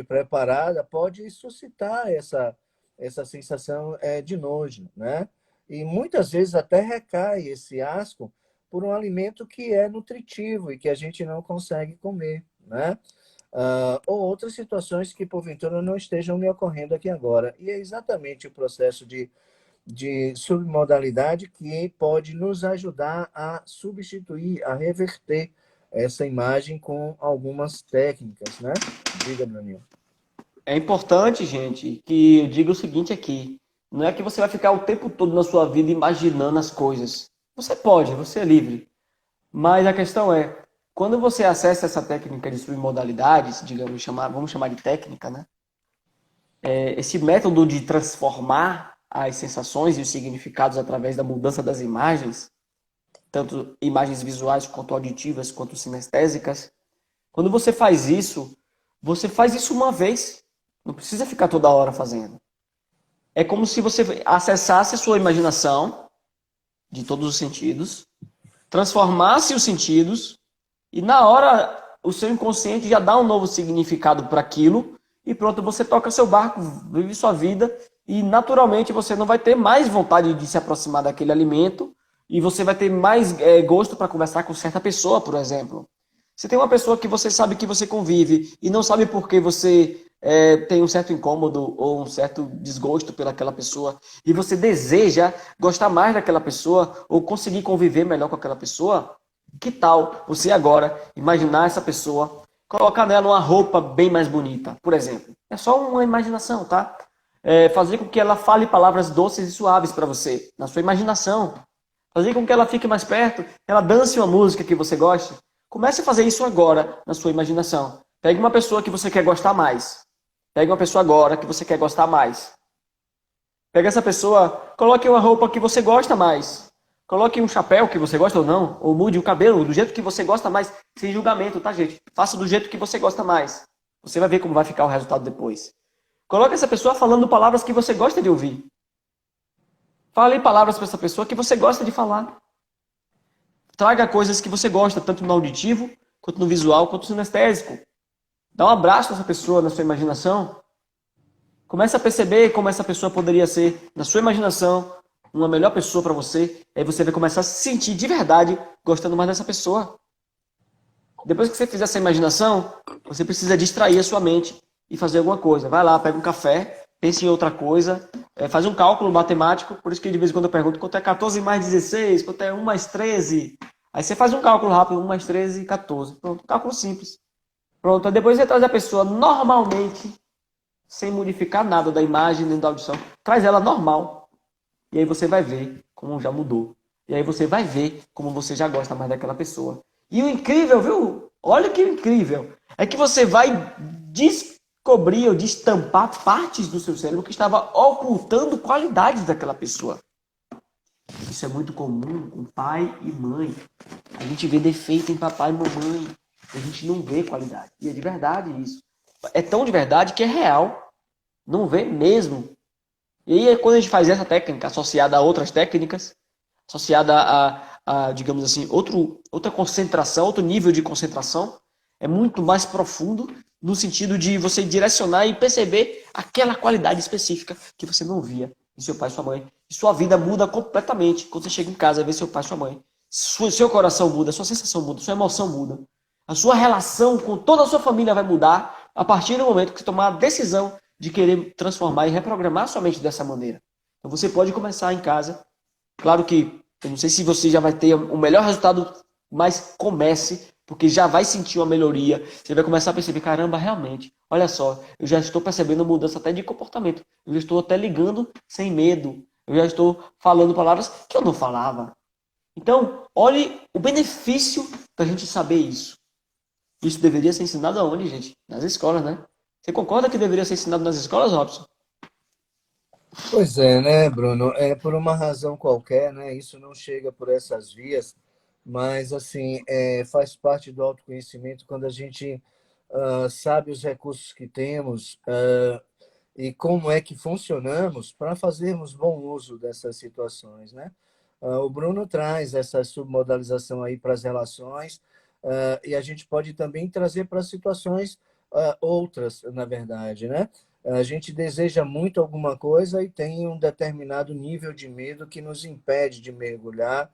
preparada pode suscitar essa sensação de nojo, né? E muitas vezes até recai esse asco por um alimento que é nutritivo e que a gente não consegue comer, né? Ou outras situações que porventura não estejam me ocorrendo aqui agora. E é exatamente o processo de submodalidade que pode nos ajudar a substituir, a reverter essa imagem com algumas técnicas, né? Diga, Bruninho. É importante, gente, que eu diga o seguinte aqui. Não é que você vai ficar o tempo todo na sua vida imaginando as coisas. Você pode, você é livre. Mas a questão é, quando você acessa essa técnica de submodalidades, digamos, vamos chamar de técnica, né? Esse método de transformar as sensações e os significados através da mudança das imagens, tanto imagens visuais quanto auditivas, quanto sinestésicas. Quando você faz isso uma vez. Não precisa ficar toda hora fazendo. É como se você acessasse a sua imaginação de todos os sentidos, transformasse os sentidos e na hora o seu inconsciente já dá um novo significado para aquilo e pronto, você toca seu barco, vive sua vida e naturalmente você não vai ter mais vontade de se aproximar daquele alimento e você vai ter mais gosto para conversar com certa pessoa, por exemplo. Se tem uma pessoa que você sabe que você convive e não sabe por que você tem um certo incômodo ou um certo desgosto pelaquela pessoa e você deseja gostar mais daquela pessoa ou conseguir conviver melhor com aquela pessoa, que tal você agora imaginar essa pessoa, colocar nela uma roupa bem mais bonita, por exemplo? É só uma imaginação, tá? Fazer com que ela fale palavras doces e suaves para você, na sua imaginação. Fazer com que ela fique mais perto, ela dance uma música que você goste. Comece a fazer isso agora na sua imaginação. Pegue uma pessoa que você quer gostar mais. Pegue uma pessoa agora que você quer gostar mais. Pegue essa pessoa, coloque uma roupa que você gosta mais. Coloque um chapéu que você gosta ou não. Ou mude o cabelo do jeito que você gosta mais. Sem julgamento, tá, gente? Faça do jeito que você gosta mais. Você vai ver como vai ficar o resultado depois. Coloque essa pessoa falando palavras que você gosta de ouvir. Fale palavras para essa pessoa que você gosta de falar. Traga coisas que você gosta, tanto no auditivo, quanto no visual, quanto no sinestésico. Dá um abraço nessa pessoa na sua imaginação. Comece a perceber como essa pessoa poderia ser, na sua imaginação, uma melhor pessoa para você. Aí você vai começar a se sentir de verdade gostando mais dessa pessoa. Depois que você fizer essa imaginação, você precisa distrair a sua mente e fazer alguma coisa. Vai lá, pega um café, pense em outra coisa, faz um cálculo matemático. Por isso que de vez em quando eu pergunto quanto é 14 mais 16, quanto é 1 mais 13. Aí você faz um cálculo rápido, 1 mais 13, 14. Pronto, cálculo simples. Pronto, aí depois você traz a pessoa normalmente, sem modificar nada da imagem nem da audição. Traz ela normal. E aí você vai ver como já mudou. E aí você vai ver como você já gosta mais daquela pessoa. E o incrível, viu? Olha que incrível. É que você vai descobrir ou destampar partes do seu cérebro que estava ocultando qualidades daquela pessoa. Isso é muito comum com pai e mãe. A gente vê defeito em papai e mamãe. A gente não vê qualidade. E é de verdade isso. É tão de verdade que é real. Não vê mesmo. E aí, quando a gente faz essa técnica associada a outras técnicas, associada digamos assim, outra concentração, outro nível de concentração, é muito mais profundo no sentido de você direcionar e perceber aquela qualidade específica que você não via em seu pai e sua mãe. E sua vida muda completamente quando você chega em casa e vê seu pai e sua mãe. seu coração muda, sua sensação muda, sua emoção muda. A sua relação com toda a sua família vai mudar a partir do momento que você tomar a decisão de querer transformar e reprogramar sua mente dessa maneira. Então você pode começar em casa. Claro que eu não sei se você já vai ter o melhor resultado, mas comece, porque já vai sentir uma melhoria. Você vai começar a perceber, caramba, realmente, olha só, eu já estou percebendo mudança até de comportamento. Eu já estou até ligando sem medo. Eu já estou falando palavras que eu não falava. Então, olhe o benefício da gente saber isso. Isso deveria ser ensinado aonde, gente? Nas escolas, né? Você concorda que deveria ser ensinado nas escolas, Robson? Pois é, né, Bruno? É por uma razão qualquer, né? Isso não chega por essas vias, mas assim, faz parte do autoconhecimento quando a gente sabe os recursos que temos e como é que funcionamos para fazermos bom uso dessas situações, né? O Bruno traz essa submodalização aí para as relações e a gente pode também trazer para situações outras, na verdade, né? A gente deseja muito alguma coisa e tem um determinado nível de medo que nos impede de mergulhar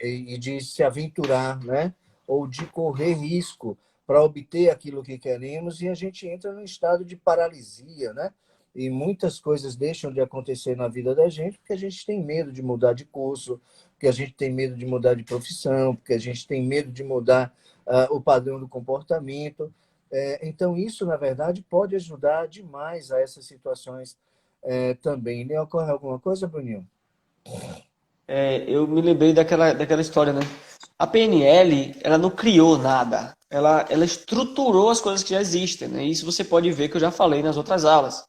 e de se aventurar, né? Ou de correr risco para obter aquilo que queremos e a gente entra num estado de paralisia, né? E muitas coisas deixam de acontecer na vida da gente porque a gente tem medo de mudar de curso, porque a gente tem medo de mudar de profissão, porque a gente tem medo de mudar o padrão do comportamento. Então, isso, na verdade, pode ajudar demais a essas situações também. Lhe ocorre alguma coisa, Bruninho? Eu me lembrei daquela história, né? A PNL, ela não criou nada. Ela estruturou as coisas que já existem, né? Isso você pode ver que eu já falei nas outras aulas.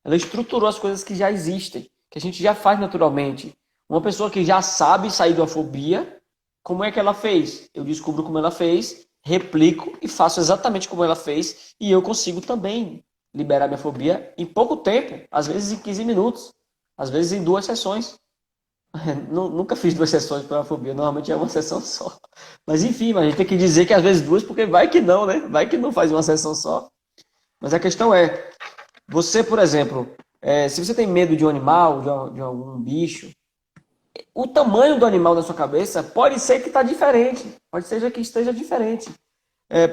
Ela estruturou as coisas que já existem, que a gente já faz naturalmente. Uma pessoa que já sabe sair de uma fobia, como é que ela fez? Eu descubro como ela fez, replico e faço exatamente como ela fez, e eu consigo também liberar minha fobia em pouco tempo, às vezes em 15 minutos, às vezes em 2 sessões. Nunca fiz 2 sessões para a fobia, normalmente é uma sessão só. Mas enfim, a gente tem que dizer que às vezes duas, porque vai que não, né? Vai que não faz uma sessão só. Mas a questão é, você, por exemplo, se você tem medo de um animal, de algum bicho, o tamanho do animal na sua cabeça pode ser que está diferente. Pode ser que esteja diferente.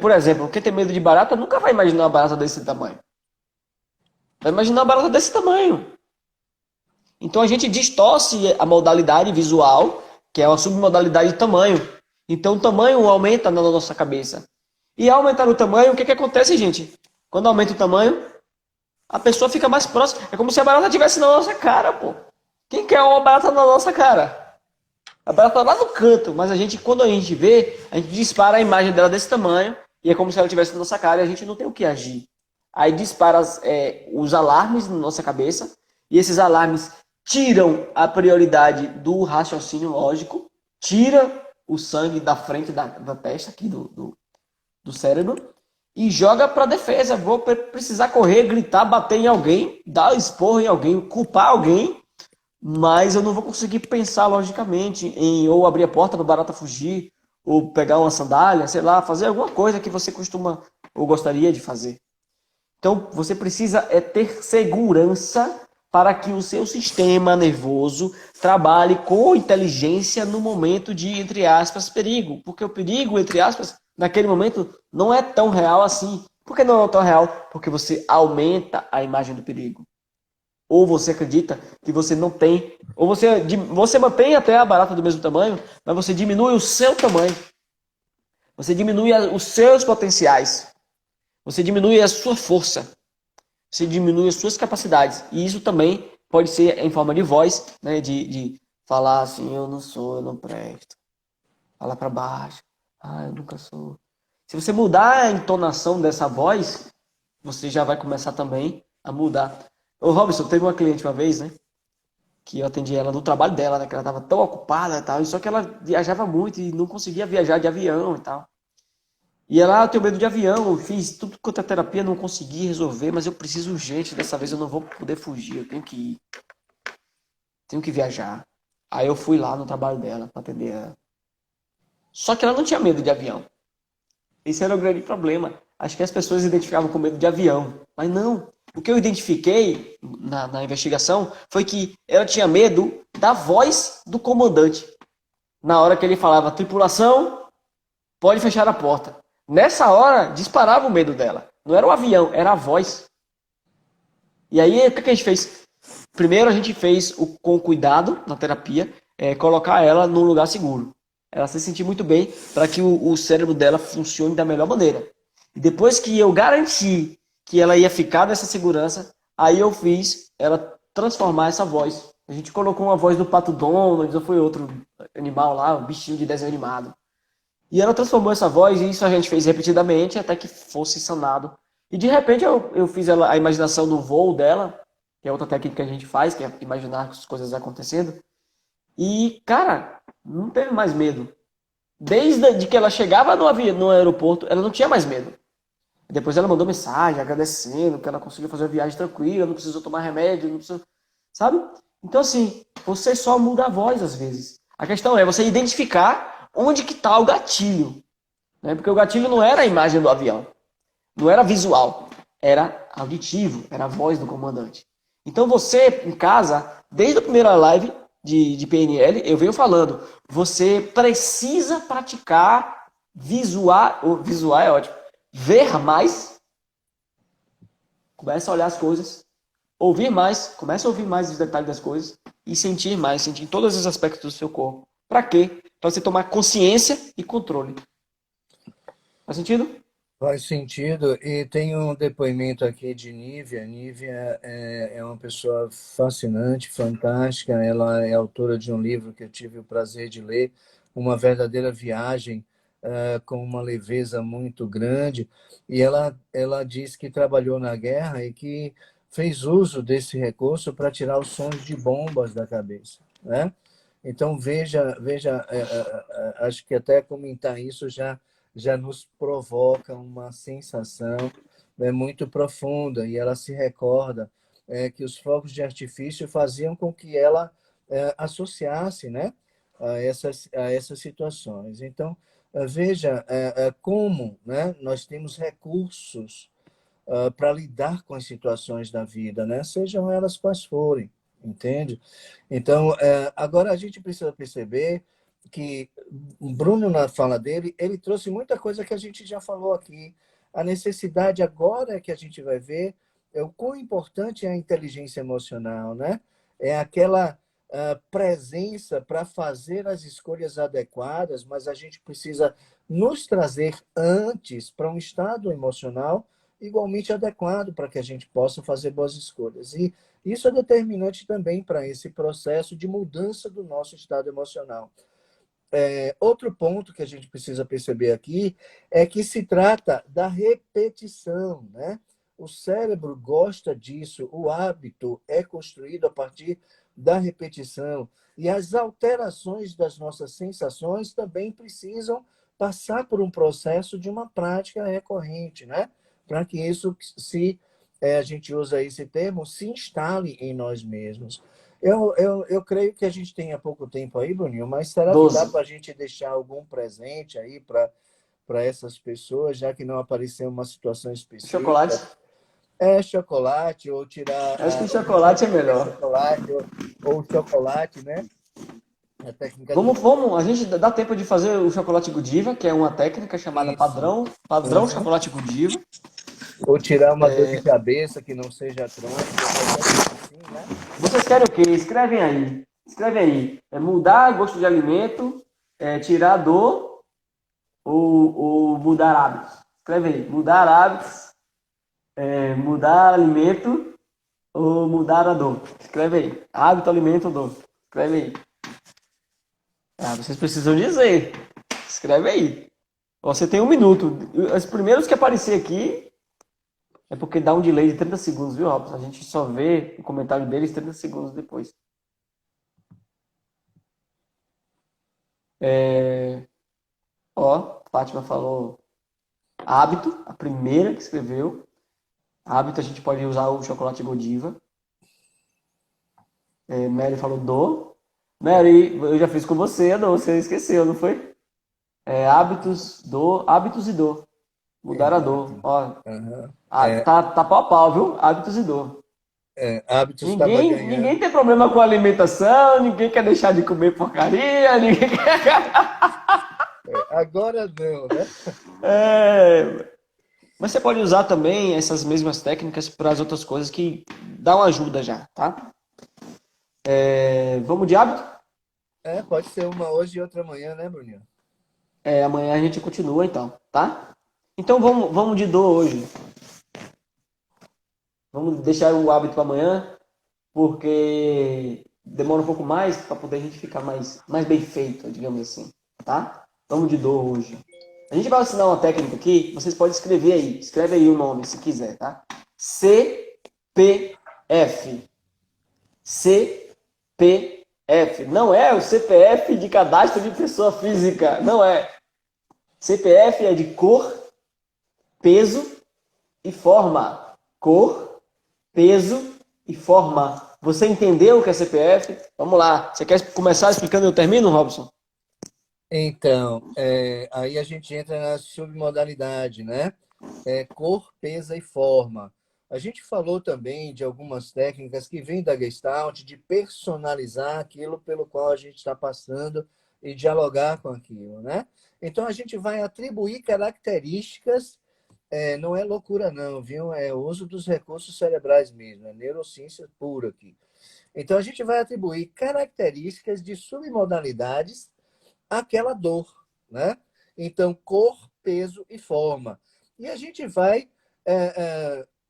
Por exemplo, quem tem medo de barata nunca vai imaginar uma barata desse tamanho. Vai imaginar uma barata desse tamanho. Então a gente distorce a modalidade visual, que é uma submodalidade de tamanho. Então o tamanho aumenta na nossa cabeça. E ao aumentar o tamanho, o que acontece, gente? Quando aumenta o tamanho, a pessoa fica mais próxima. É como se a barata estivesse na nossa cara, pô. Quem quer uma barata na nossa cara? A barata tá lá no canto, mas quando a gente vê, a gente dispara a imagem dela desse tamanho, e é como se ela estivesse na nossa cara e a gente não tem o que agir. Aí dispara os alarmes na nossa cabeça, e esses alarmes tiram a prioridade do raciocínio lógico, tira o sangue da frente da testa aqui do cérebro e joga para defesa. Vou precisar correr, gritar, bater em alguém, dar esporro em alguém, culpar alguém, mas eu não vou conseguir pensar logicamente em ou abrir a porta para a barata fugir, ou pegar uma sandália, sei lá, fazer alguma coisa que você costuma ou gostaria de fazer. Então, você precisa ter segurança para que o seu sistema nervoso trabalhe com inteligência no momento de, entre aspas, perigo. Porque o perigo, entre aspas, naquele momento não é tão real assim. Por que não é tão real? Porque você aumenta a imagem do perigo. Ou você acredita que você não tem, ou você mantém até a barata do mesmo tamanho, mas você diminui o seu tamanho. Você diminui os seus potenciais. Você diminui a sua força. Você diminui as suas capacidades. E isso também pode ser em forma de voz, né? De falar assim, eu não sou, eu não presto. Falar para baixo. Eu nunca sou. Se você mudar a entonação dessa voz, você já vai começar também a mudar. Ô Robson, teve uma cliente uma vez, né? Que eu atendi ela no trabalho dela, né? Que ela estava tão ocupada e tal. Só que ela viajava muito e não conseguia viajar de avião e tal. E ela, eu tenho medo de avião, eu fiz tudo quanto é terapia, não consegui resolver, mas eu preciso urgente, dessa vez eu não vou poder fugir, eu tenho que ir. Tenho que viajar. Aí eu fui lá no trabalho dela para atender ela. Só que ela não tinha medo de avião. Esse era o grande problema. Acho que as pessoas identificavam com medo de avião. Mas não. O que eu identifiquei na investigação foi que ela tinha medo da voz do comandante. na hora que ele falava, tripulação, pode fechar a porta. Nessa hora, disparava o medo dela. Não era o avião, era a voz. E aí, o que a gente fez? Primeiro, a gente fez com cuidado na terapia, colocar ela num lugar seguro. Ela se sentir muito bem para que o cérebro dela funcione da melhor maneira. E depois que eu garanti que ela ia ficar nessa segurança, aí eu fiz ela transformar essa voz. A gente colocou uma voz do Pato Donald, ou foi outro animal lá, um bichinho de desenho animado. E ela transformou essa voz, e isso a gente fez repetidamente até que fosse sanado. E de repente eu fiz a imaginação do voo dela, que é outra técnica que a gente faz, que é imaginar as coisas acontecendo. E, cara, não teve mais medo. Desde que ela chegava no aeroporto, ela não tinha mais medo. Depois ela mandou mensagem agradecendo que ela conseguiu fazer a viagem tranquila, não precisou tomar remédio, não precisou, sabe? Então, assim, você só muda a voz às vezes. A questão é você identificar onde que está o gatilho. Né? Porque o gatilho não era a imagem do avião, não era visual, era auditivo, era a voz do comandante. Então você, em casa, desde a primeira live de PNL, eu venho falando, você precisa praticar visual é ótimo, ver mais, começa a olhar as coisas, ouvir mais, começa a ouvir mais os detalhes das coisas e sentir mais, sentir todos os aspectos do seu corpo. Para quê? Para você tomar consciência e controle. Faz sentido? Faz sentido. E tem um depoimento aqui de Nívia. Nívia é uma pessoa fascinante, fantástica. Ela é autora de um livro que eu tive o prazer de ler, Uma Verdadeira Viagem, com uma leveza muito grande. E ela diz que trabalhou na guerra e que fez uso desse recurso para tirar os sons de bombas da cabeça, né? Então, veja, acho que até comentar isso já nos provoca uma sensação, né, muito profunda, e ela se recorda que os fogos de artifício faziam com que ela associasse, né, a essas situações. Então, veja como, né, nós temos recursos para lidar com as situações da vida, né, sejam elas quais forem, entende? Então, agora a gente precisa perceber que o Bruno, na fala dele, ele trouxe muita coisa que a gente já falou aqui. A necessidade agora é que a gente vai ver o quão importante é a inteligência emocional, né? É aquela presença para fazer as escolhas adequadas, mas a gente precisa nos trazer antes para um estado emocional igualmente adequado para que a gente possa fazer boas escolhas. E isso é determinante também para esse processo de mudança do nosso estado emocional. Outro ponto que a gente precisa perceber aqui é que se trata da repetição, né? O cérebro gosta disso, o hábito é construído a partir da repetição e as alterações das nossas sensações também precisam passar por um processo de uma prática recorrente, né? Para que isso a gente usa esse termo, se instale em nós mesmos. Eu creio que a gente tenha pouco tempo aí, Bruninho, mas será que dá 12. para a gente deixar algum presente aí para essas pessoas, já que não apareceu uma situação Chocolate. específica? Chocolate, ou tirar Acho que o chocolate é melhor. chocolate, ou chocolate, né? A técnica do Vamos, a gente dá tempo de fazer o chocolate Godiva, que é uma técnica chamada isso. padrão Uhum. chocolate Godiva. Ou tirar uma dor de cabeça que não seja crônica, qualquer coisa assim, né? Vocês querem o quê? Escrevem aí. Escreve aí. É mudar gosto de alimento, tirar dor ou mudar hábitos. Escreve aí. Mudar hábitos, mudar alimento ou mudar a dor. Escreve aí. Hábito, alimento, dor. Escreve aí. Ah, vocês precisam dizer. Escreve aí. Você tem 1 minuto. Os primeiros que aparecer aqui é porque dá um delay de 30 segundos, viu, Robson? A gente só vê o comentário deles 30 segundos depois. Ó, Fátima falou hábito, a primeira que escreveu. Hábito, a gente pode usar o chocolate Godiva. Mary falou dor. Mary, eu já fiz com você a dor, você esqueceu, não foi? Hábitos e dor. Mudar a dor. Exato. Ó, Uhum. tá pau a pau, viu? Hábitos e dor. hábitos estava Ninguém ganhando. tem problema com alimentação, ninguém quer deixar de comer porcaria, ninguém quer... Agora não, né? É, mas você pode usar também essas mesmas técnicas para as outras coisas que dão ajuda já, tá? Vamos de hábito? Pode ser uma hoje e outra amanhã, né, Bruninho? Amanhã a gente continua então, tá? Então vamos de dor hoje. Vamos deixar o hábito para amanhã, porque demora um pouco mais para poder a gente ficar mais bem feito, digamos assim, tá? Vamos de dor hoje. A gente vai ensinar uma técnica aqui, vocês podem escrever aí. Escreve aí o nome se quiser, tá? CPF. CPF. Não é o CPF de cadastro de pessoa física. Não é. CPF é de cor, peso e forma. Cor, peso e forma. Você entendeu o que é CPF? Vamos lá. Você quer começar explicando e eu termino, Robson? Então, aí a gente entra na submodalidade, né? Cor, peso e forma. A gente falou também de algumas técnicas que vêm da Gestalt, de personalizar aquilo pelo qual a gente está passando e dialogar com aquilo, né? Então, a gente vai atribuir características, não é loucura não, viu? É o uso dos recursos cerebrais mesmo, é neurociência pura aqui. Então, a gente vai atribuir características de submodalidades àquela dor, né? Então, cor, peso e forma. E a gente vai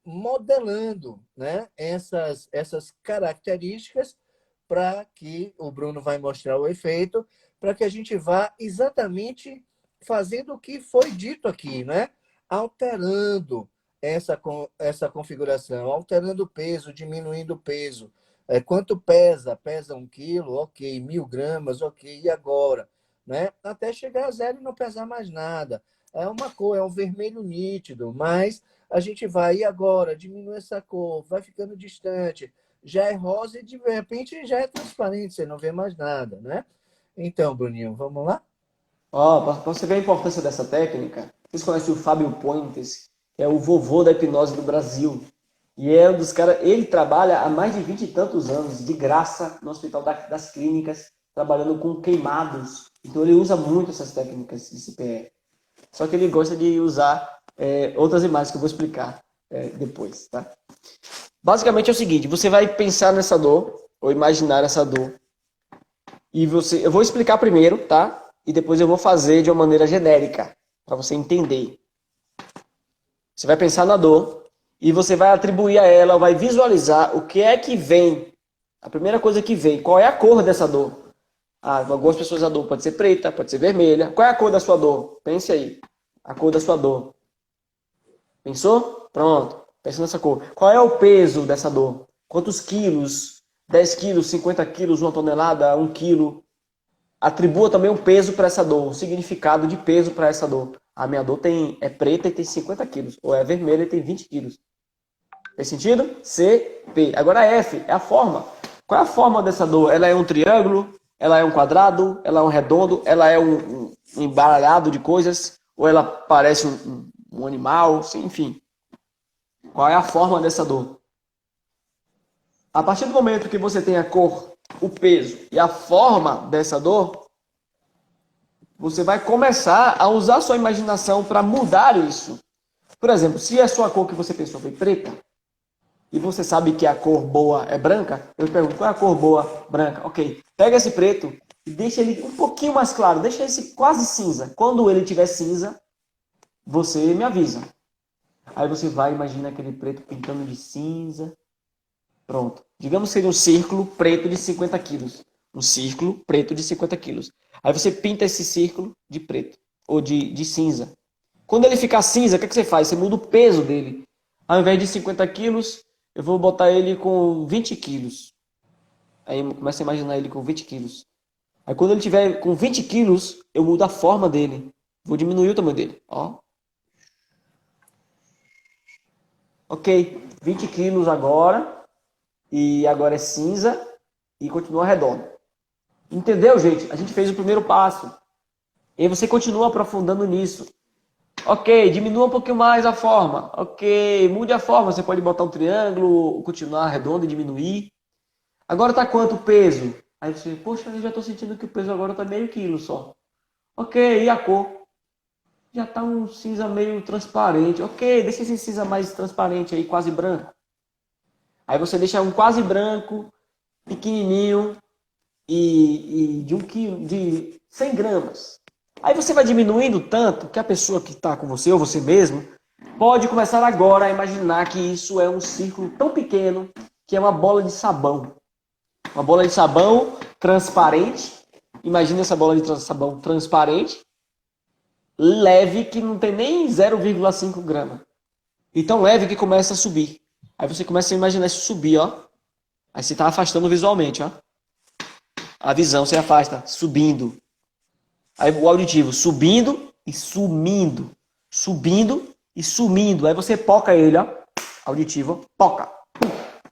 modelando, né, essas características para que o Bruno vai mostrar o efeito, para que a gente vá exatamente fazendo o que foi dito aqui, né? Alterando essa configuração, alterando o peso, diminuindo o peso. Quanto pesa? Pesa 1 quilo, ok. 1.000 gramas, ok. E agora? Né? Até chegar a zero e não pesar mais nada. É uma cor, é um vermelho nítido, mas a gente vai, e agora? Diminui essa cor, vai ficando distante, já é rosa e de repente já é transparente, você não vê mais nada, né? Então, Bruninho, vamos lá? Ó, para você ver a importância dessa técnica, vocês conhecem o Fábio Puentes, que é o vovô da hipnose do Brasil. E é um dos caras, ele trabalha há mais de 20 e tantos anos, de graça, no Hospital das Clínicas, trabalhando com queimados. Então ele usa muito essas técnicas de CPR. Só que ele gosta de usar outras imagens que eu vou explicar depois, tá? Basicamente é o seguinte, você vai pensar nessa dor, ou imaginar essa dor, e eu vou explicar primeiro, tá? E depois eu vou fazer de uma maneira genérica, para você entender. Você vai pensar na dor e você vai atribuir a ela, vai visualizar o que é que vem. A primeira coisa que vem, qual é a cor dessa dor? Algumas pessoas a dor pode ser preta, pode ser vermelha. Qual é a cor da sua dor? Pense aí. A cor da sua dor. Pensou? Pronto. Pense nessa cor. Qual é o peso dessa dor? Quantos quilos? 10 quilos, 50 quilos, 1 tonelada, 1 quilo? Atribua também um peso para essa dor, um significado de peso para essa dor. A minha dor é preta e tem 50 quilos, ou é vermelha e tem 20 quilos. Fez sentido? C, P. Agora F é a forma. Qual é a forma dessa dor? Ela é um triângulo? Ela é um quadrado? Ela é um redondo? Ela é um embaralhado de coisas? Ou ela parece um animal? Enfim. Qual é a forma dessa dor? A partir do momento que você tem a cor, o peso e a forma dessa dor, você vai começar a usar a sua imaginação para mudar isso. Por exemplo, se a sua cor que você pensou foi preta, e você sabe que a cor boa é branca, eu pergunto, qual é a cor boa? Branca. Ok, pega esse preto e deixa ele um pouquinho mais claro, deixa esse quase cinza. Quando ele tiver cinza, você me avisa. Aí você vai, imagina aquele preto pintando de cinza. Pronto. Digamos que seja um círculo preto de 50 quilos. Um círculo preto de 50 quilos. Aí você pinta esse círculo de preto, ou de cinza. Quando ele ficar cinza, o que você faz? Você muda o peso dele. Ao invés de 50 quilos, eu vou botar ele com 20 quilos. Aí começa a imaginar ele com 20 quilos. Aí quando ele tiver com 20 quilos, eu mudo a forma dele. Vou diminuir o tamanho dele. Ó. Ok, 20 quilos agora. E agora é cinza e continua redondo. Entendeu, gente? A gente fez o primeiro passo. E aí você continua aprofundando nisso. Ok, diminua um pouquinho mais a forma. Ok, mude a forma. Você pode botar um triângulo, continuar redondo e diminuir. Agora tá quanto o peso? Aí você, poxa, eu já tô sentindo que o peso agora tá meio quilo só. Ok, e a cor? Já tá um cinza meio transparente. Ok, deixa esse cinza mais transparente aí, quase branco. Aí você deixa um quase branco, pequenininho e de 1 quilo, de 100 gramas. Aí você vai diminuindo tanto que a pessoa que está com você, ou você mesmo, pode começar agora a imaginar que isso é um círculo tão pequeno que é uma bola de sabão. Uma bola de sabão transparente. Imagina essa bola de sabão transparente, leve, que não tem nem 0,5 grama. E tão leve que começa a subir. Aí você começa a imaginar isso subir, ó. Aí você está afastando visualmente, ó. A visão você afasta, subindo. Aí o auditivo, subindo e sumindo. Subindo e sumindo. Aí você poca ele, ó. Auditivo, poca.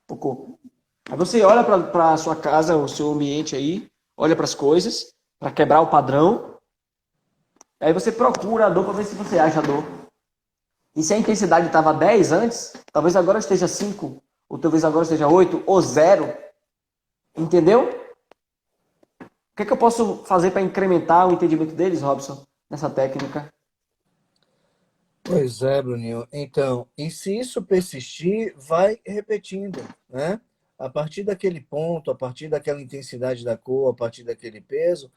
Pocou. Aí você olha para a sua casa, o seu ambiente aí, olha para as coisas, para quebrar o padrão. Aí você procura a dor para ver se você acha a dor. E se a intensidade estava 10 antes, talvez agora esteja 5, ou talvez agora esteja 8, ou 0. Entendeu? O que é que eu posso fazer para incrementar o entendimento deles, Robson, nessa técnica? Pois é, Bruninho. Então, e se isso persistir, vai repetindo, né? A partir daquele ponto, a partir daquela intensidade da cor, a partir daquele peso,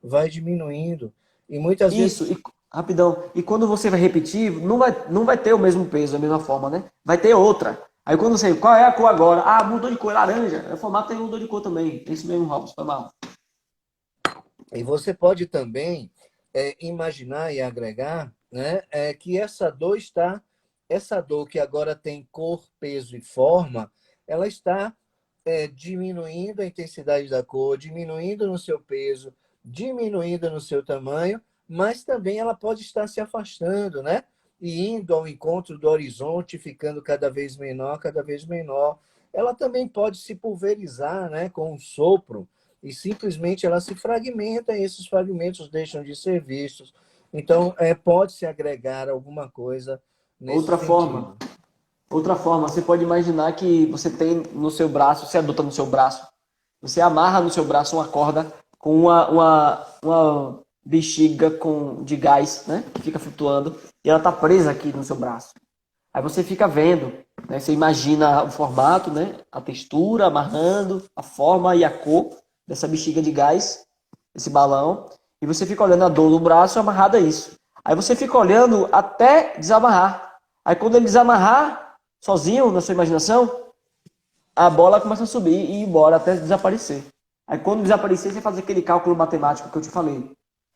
vai diminuindo. E muitas Isso, vezes, e rapidão. E quando você vai repetir, não vai ter o mesmo peso, a mesma forma, né? Vai ter outra. Aí quando você, qual é a cor agora? Ah, mudou de cor, é laranja. O formato tem mudou de cor também. É isso mesmo, Robson, foi mal. e você pode também imaginar e agregar, né, que essa dor que agora tem cor, peso e forma, ela está diminuindo a intensidade da cor, diminuindo no seu peso, diminuindo no seu tamanho, mas também ela pode estar se afastando, né? E indo ao encontro do horizonte, ficando cada vez menor, cada vez menor. Ela também pode se pulverizar, né, com um sopro, e simplesmente ela se fragmenta e esses fragmentos deixam de ser vistos. Então, pode-se agregar alguma coisa nesse Outra forma. sentido. Outra forma, você pode imaginar que você tem no seu braço, você adota no seu braço, você amarra no seu braço uma corda com uma bexiga de gás, né? Que fica flutuando, e ela está presa aqui no seu braço. Aí você fica vendo, né? Você imagina o formato, né? A textura, amarrando, a forma e a cor dessa bexiga de gás, esse balão, e você fica olhando a dor do braço amarrada a isso. Aí você fica olhando até desamarrar. Aí quando ele desamarrar, sozinho, na sua imaginação, a bola começa a subir e ir embora até desaparecer. Aí quando desaparecer, você faz aquele cálculo matemático que eu te falei.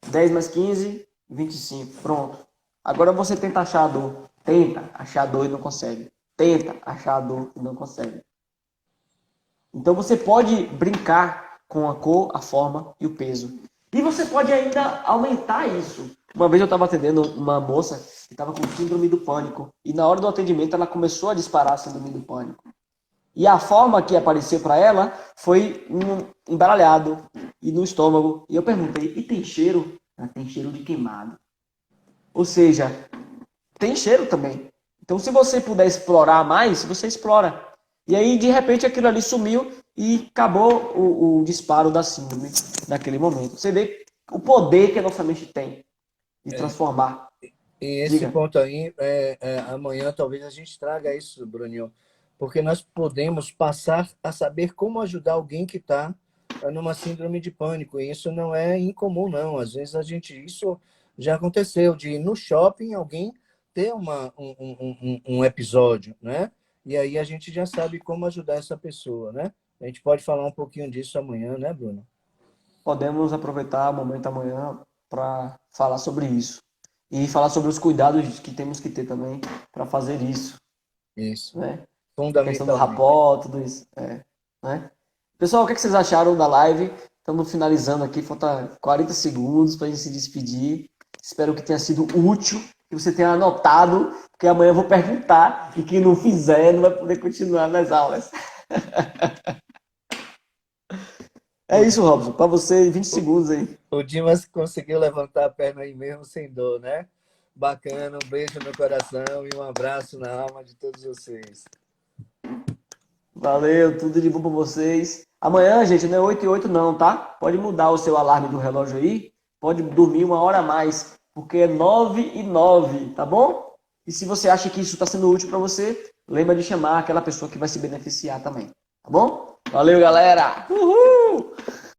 10 mais 15, 25. Pronto. Agora você tenta achar a dor. Tenta achar a dor e não consegue. Tenta achar a dor e não consegue. Então você pode brincar com a cor, a forma e o peso. E você pode ainda aumentar isso. Uma vez eu estava atendendo uma moça que estava com síndrome do pânico. E na hora do atendimento ela começou a disparar a síndrome do pânico. E a forma que apareceu para ela foi um embaralhado e no estômago. E eu perguntei, e tem cheiro? Ela tem cheiro de queimado. Ou seja, tem cheiro também. Então, se você puder explorar mais, você explora. E aí, de repente, aquilo ali sumiu e acabou o disparo da síndrome naquele momento. Você vê o poder que a nossa mente tem de transformar. E esse Diga. ponto aí, amanhã talvez a gente traga isso, Bruninho, porque nós podemos passar a saber como ajudar alguém que está numa síndrome de pânico. E isso não é incomum, não. Às vezes isso já aconteceu, de ir no shopping alguém ter um episódio, né? E aí a gente já sabe como ajudar essa pessoa, né? A gente pode falar um pouquinho disso amanhã, né, Bruno? Podemos aproveitar o momento amanhã para falar sobre isso. E falar sobre os cuidados que temos que ter também para fazer isso, Isso, né? A questão do fundamentalmente. rapó, tudo isso. Né? Pessoal, o que é que vocês acharam da live? Estamos finalizando aqui, falta 40 segundos para a gente se despedir. Espero que tenha sido útil, que você tenha anotado, porque amanhã eu vou perguntar e quem não fizer não vai poder continuar nas aulas. É O, isso, Robson. Para você, 20 segundos aí. o Dimas conseguiu levantar a perna aí mesmo sem dor, né? bacana, um beijo no coração e um abraço na alma de todos vocês. Valeu, tudo de bom pra vocês. Amanhã, gente, não é 8 e 8 não, tá? Pode mudar o seu alarme do relógio aí. Pode dormir uma hora a mais, porque é 9 e 9, tá bom? E se você acha que isso está sendo útil para você, lembra de chamar aquela pessoa que vai se beneficiar também, tá bom? Valeu, galera! Uhul!